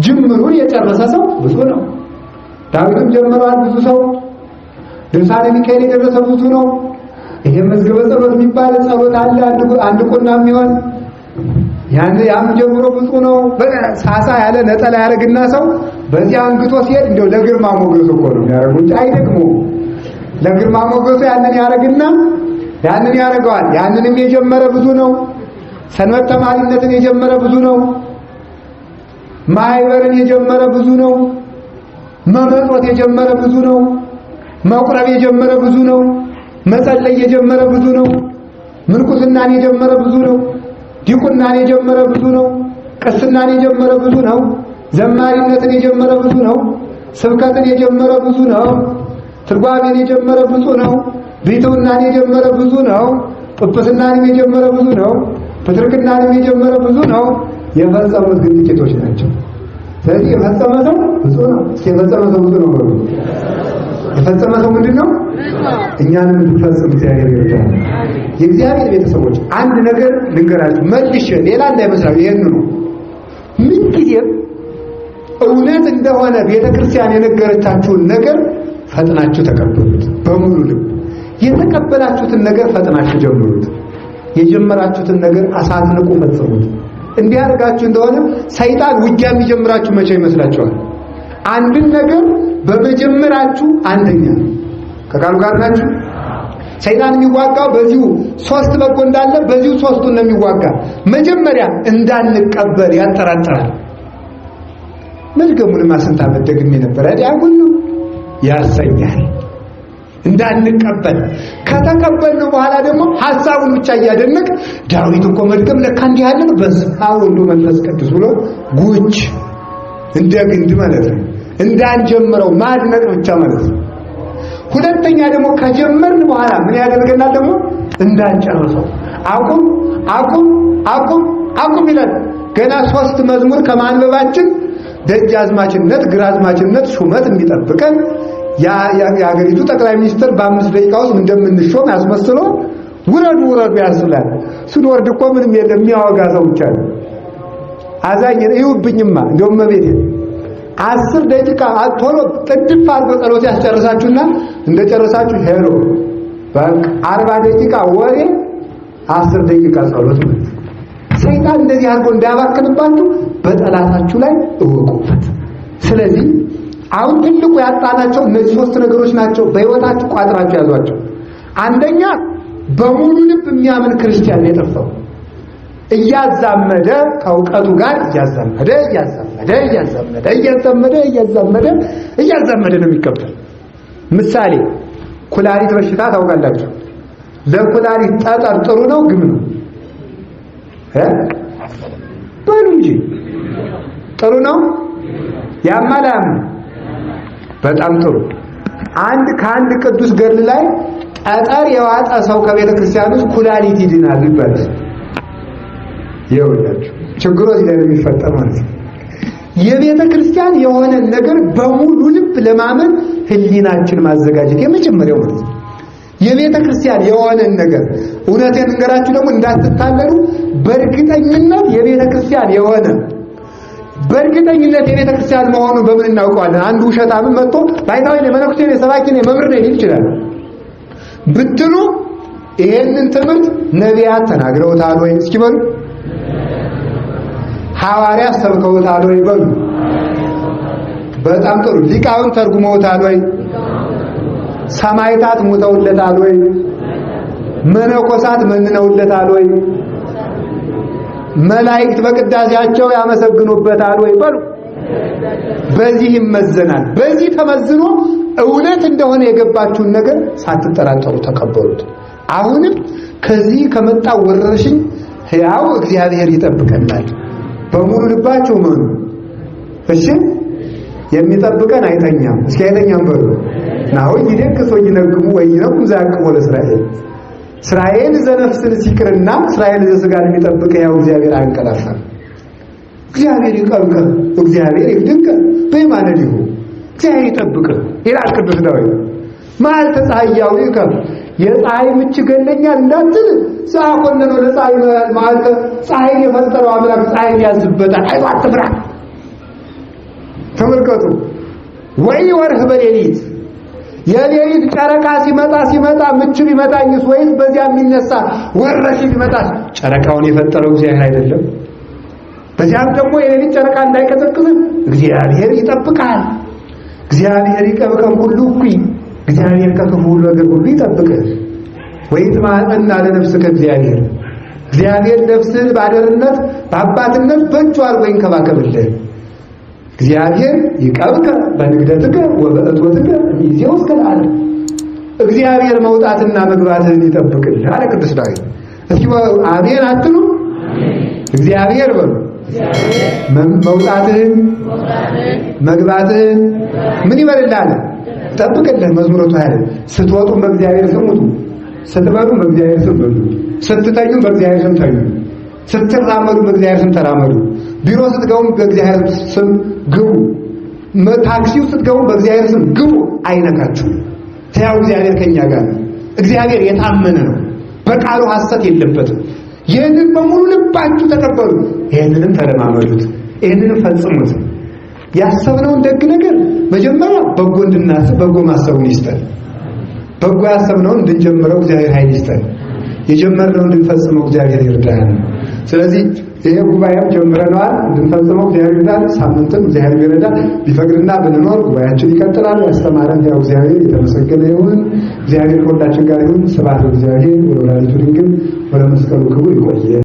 ጅምሩን የጨረሰ ሰው ብዙ ነው። ዳዊትም ጀምሯል። ብዙ ሰው ድርሳነ ሚካኤል የደረሰ ብዙ ነው። ይሄ መዝገበ ጸሎት የሚባል ጸሎት አለ አንድ ቁና የሚሆን ያም ጀምሮ ብዙ ነው። ሳሳ ያለ ነጠላ ያደርግና ሰው በዚያ አንግቶ ሲሄድ እንደው ለግርማ ሞገሱ እኮ ነው የሚያደርጉት እንጂ አይደግሞ። ለግርማ ሞገሱ ያንን ያደርግና ያንን ያደርገዋል። ያንንም የጀመረ ብዙ ነው። ሰንበት ተማሪነትን የጀመረ ብዙ ነው። ማህበርን የጀመረ ብዙ ነው። መመጽወት የጀመረ ብዙ ነው። መቁረብ የጀመረ ብዙ ነው። መጸለይ የጀመረ ብዙ ነው። ምንኩስናን የጀመረ ብዙ ነው። ዲቁናን የጀመረ ብዙ ነው። ቅስናን የጀመረ ብዙ ነው። ዘማሪነትን የጀመረ ብዙ ነው። ስብከትን የጀመረ ብዙ ነው። ትርጓሜን የጀመረ ብዙ ነው። ቤትውናን የጀመረ ብዙ ነው። ጵጵስናንም የጀመረ ብዙ ነው። ፕትርክናንም የጀመረ ብዙ ነው። የፈጸሙት ግን ጥቂቶች ናቸው። ስለዚህ የፈጸመ ሰው ብዙ ነው። የፈጸመ ሰው ብዙ ነው። የፈጸመ ሰው ምንድን ነው? እኛንም እንድንፈጽም እግዚአብሔር ይርዳል። የእግዚአብሔር ቤተሰቦች አንድ ነገር ልንገራችሁ መልሼ ሌላ እንዳይመስላችሁ። ይሄን ነው ምንጊዜም እውነት እንደሆነ ቤተክርስቲያን የነገረቻችሁን ነገር ፈጥናችሁ ተቀበሉት በሙሉ ልብ። የተቀበላችሁትን ነገር ፈጥናችሁ ጀምሩት። የጀመራችሁትን ነገር አሳጥንቁ ፈጽሙት። እንዲህ አድርጋችሁ እንደሆነ ሰይጣን ውጊያ የሚጀምራችሁ መቼ ይመስላችኋል? አንድን ነገር በመጀመራችሁ አንደኛ ከቃሉ ጋር ናችሁ። ሰይጣን የሚዋጋው በዚሁ ሶስት በጎ እንዳለ በዚሁ ሶስቱን ነው የሚዋጋ። መጀመሪያ እንዳንቀበል ያጠራጥራል። መዝገሙንማ ስንት ዓመት ደግሜ ነበር አይደል ነው ያሰኛል። እንዳንቀበል ከተቀበልነው በኋላ ደግሞ ሐሳቡን ብቻ እያደነቅ ዳዊት እኮ መድገም ለካ እንዲህ ያለ ነው በስመ ወልድ መንፈስ ቅዱስ ብሎ ጉች እንደ ግንድ ማለት ነው። እንዳንጀምረው ማድነቅ ብቻ ማለት ነው። ሁለተኛ ደግሞ ከጀመርን በኋላ ምን ያደርገናል? ደግሞ እንዳንጨርሰው አቁም ይላል። ገና 3 መዝሙር ከማንበባችን ደጃዝማችነት ግራዝማችነት ሹመት የሚጠብቀን የሀገሪቱ ጠቅላይ ሚኒስትር በ5 ደቂቃ ውስጥ እንደምንሾም ያስመስሎ ውረዱ ያስብላል። ስንወርድ እኮ ምንም የለም የሚያወጋ ሰው ብቻ ነው። አዛኝ ይውብኝማ እንደውም መቤቴ 10 ደቂቃ ቶሎ ጥድፍ አድርጎ ጸሎት ያስጨርሳችሁና እንደጨረሳችሁ ሄሎ በቃ 40 ደቂቃ ወሬ 10 ደቂቃ ጸሎት ማለት። ሰይጣን እንደዚህ አድርጎ እንዳያባክንባችሁ በጠላታችሁ ላይ እወቁበት። ስለዚህ አሁን ትልቁ ያጣናቸው እነዚህ 3 ነገሮች ናቸው። በህይወታችሁ ቋጥራችሁ ያዟቸው። አንደኛ በሙሉ ልብ የሚያምን ክርስቲያን ነው የጠፋው። እያዛመደ ከእውቀቱ ጋር እያዛመደ ነው የሚከተል። ምሳሌ ኩላሊት በሽታ ታውቃላችሁ። ለኩላሊት ጠጠር ጥሩ ነው ግም ነው በሉ እንጂ ጥሩ ነው ያማላም በጣም ጥሩ። ከአንድ ቅዱስ ገድል ላይ ጠጠር የዋጠ ሰው ከቤተ ክርስቲያን ውስጥ ኩላሊት ይድናል ይባላል። ይኸውላችሁ ችግሩ እዚህ ላይ የሚፈጠር ማለት ነው። የቤተ ክርስቲያን የሆነ ነገር በሙሉ ልብ ለማመን ህሊናችን ማዘጋጀት የመጀመሪያው ማለት ነው። የቤተ ክርስቲያን የሆነ ነገር እውነቴን እንገራችሁ ደግሞ እንዳትታለሉ። በእርግጠኝነት የቤተ ክርስቲያን የሆነ በእርግጠኝነት የቤተ ክርስቲያን መሆኑን በምን እናውቀዋለን? አንዱ ውሸታምን መጥቶ ባይታዊ ነው መነኩሴ ነው ሰባኪ ነው መምህር ነው ሊል ይችላል ብትሉ ይሄንን ትምህርት ነቢያት ተናግረውታል ወይ? እስኪ በሉ። ሐዋርያት ሰብከውታል ወይ? በሉ። በጣም ጥሩ። ሊቃውንት ተርጉመውታል ወይ? ሰማዕታት ሞተውለታል ወይ? መነኮሳት መንነውለታል ወይ? መላእክት በቅዳሴያቸው ያመሰግኑበታል ወይ? በሉ። በዚህ ይመዘናል። በዚህ ተመዝኖ እውነት እንደሆነ የገባችሁን ነገር ሳትጠራጠሩ ተቀበሉት። አሁንም ከዚህ ከመጣው ወረርሽኝ ሕያው እግዚአብሔር ይጠብቀናል። በሙሉ ልባችሁ መኑ። እሺ የሚጠብቀን አይተኛም። እስኪ አይተኛም በሉ። ናው ይደክሶ ይነግሙ ወይነኩም ዘያቅሙ ለእስራኤል እስራኤል ዘነፍስን ሲቅርና እስራኤል ዘሥጋን የሚጠብቅ ያው እግዚአብሔር አንቀላፋም። እግዚአብሔር ይቀብቀ እግዚአብሔር ይድንቀ በማለዲሁ እግዚአብሔር ይጠብቅ ይላል ቅዱስ ዳዊት። ማል ተጻያው ይከብ የፀሐይ ምች ገለኛል እንዳትል ሳቆነ ነው ለፀሐይ ማለት ፀሐይ የፈጠረው አምላክ ፀሐይ ያዝበታል። አይዋ አትፍራ። ተመልከቱ። ወይ ወርህ በሌሊት የሌሊት ጨረቃ ሲመጣ ምች ቢመጣኝስ ወይስ በዚያ የሚነሳ ወረሽ ቢመጣ ጨረቃውን የፈጠረው እግዚአብሔር አይደለም? በዚያም ደግሞ የሌሊት ጨረቃ እንዳይቀዘቅዝ እግዚአብሔር ይጠብቃል። እግዚአብሔር ይቀብቀን ሁሉ እኩይ እግዚአብሔር ከክፉ ነገር ሁሉ ይጠብቅህ። ወይትማፀና ለነፍስከ እግዚአብሔር ነፍስህን ባደርነት በአባትነት በእጁ አድርጎ ይንከባከብልህ። እግዚአብሔር ይቀብከ በንግደትከ ወበእቶትከ ይዜው እስከ ለዓለም። እግዚአብሔር መውጣትና መግባትህን ይጠብቅልህ አለ ቅዱስ ዳዊት። እስኪ አሜን አትሉ? እግዚአብሔር በሉ መውጣትህን መግባትህን ምን ይበልልሃል? ይጠብቅልህ። መዝሙረቱ ያለ ስትወጡ በእግዚአብሔር ስም ውጡ፣ ስትበሉ በእግዚአብሔር ስም በሉ፣ ስትተኙ በእግዚአብሔር ስም ተኙ፣ ስትራመዱ በእግዚአብሔር ስም ተራመዱ፣ ቢሮ ስትገቡ በእግዚአብሔር ስም ግቡ፣ ታክሲው ስትገቡ በእግዚአብሔር ስም ግቡ። አይነካችሁ። ሕያው እግዚአብሔር ከኛ ጋር ነው። እግዚአብሔር የታመነ ነው። በቃሉ ሐሰት የለበትም። ይህንን በሙሉ ልባችሁ ተቀበሉ። ይህንንም ተለማመዱት። ይህንንም ፈጽሙት። ያሰብነውን ደግ ነገር መጀመሪያ በጎ እንድናስብ በጎ ማሰቡን ይስጠን። በጎ ያሰብነውን እንድንጀምረው እግዚአብሔር ኃይል ይስጠን። የጀመርነውን እንድንፈጽመው እግዚአብሔር ይርዳን። ስለዚህ ይሄ ጉባኤም ጀምረናል፣ እንድንፈጽመው እግዚአብሔር ይርዳን። ሳምንትም እግዚአብሔር ይረዳል። ቢፈቅድና ብንኖር ጉባኤያችን ይቀጥላል። ያስተማረን ያው እግዚአብሔር የተመሰገነ ይሁን። እግዚአብሔር ከሁላችን ጋር ይሁን። ስብሐት ለእግዚአብሔር ወለወላዲቱ ድንግል ወለመስቀሉ ክቡር። ይቆየ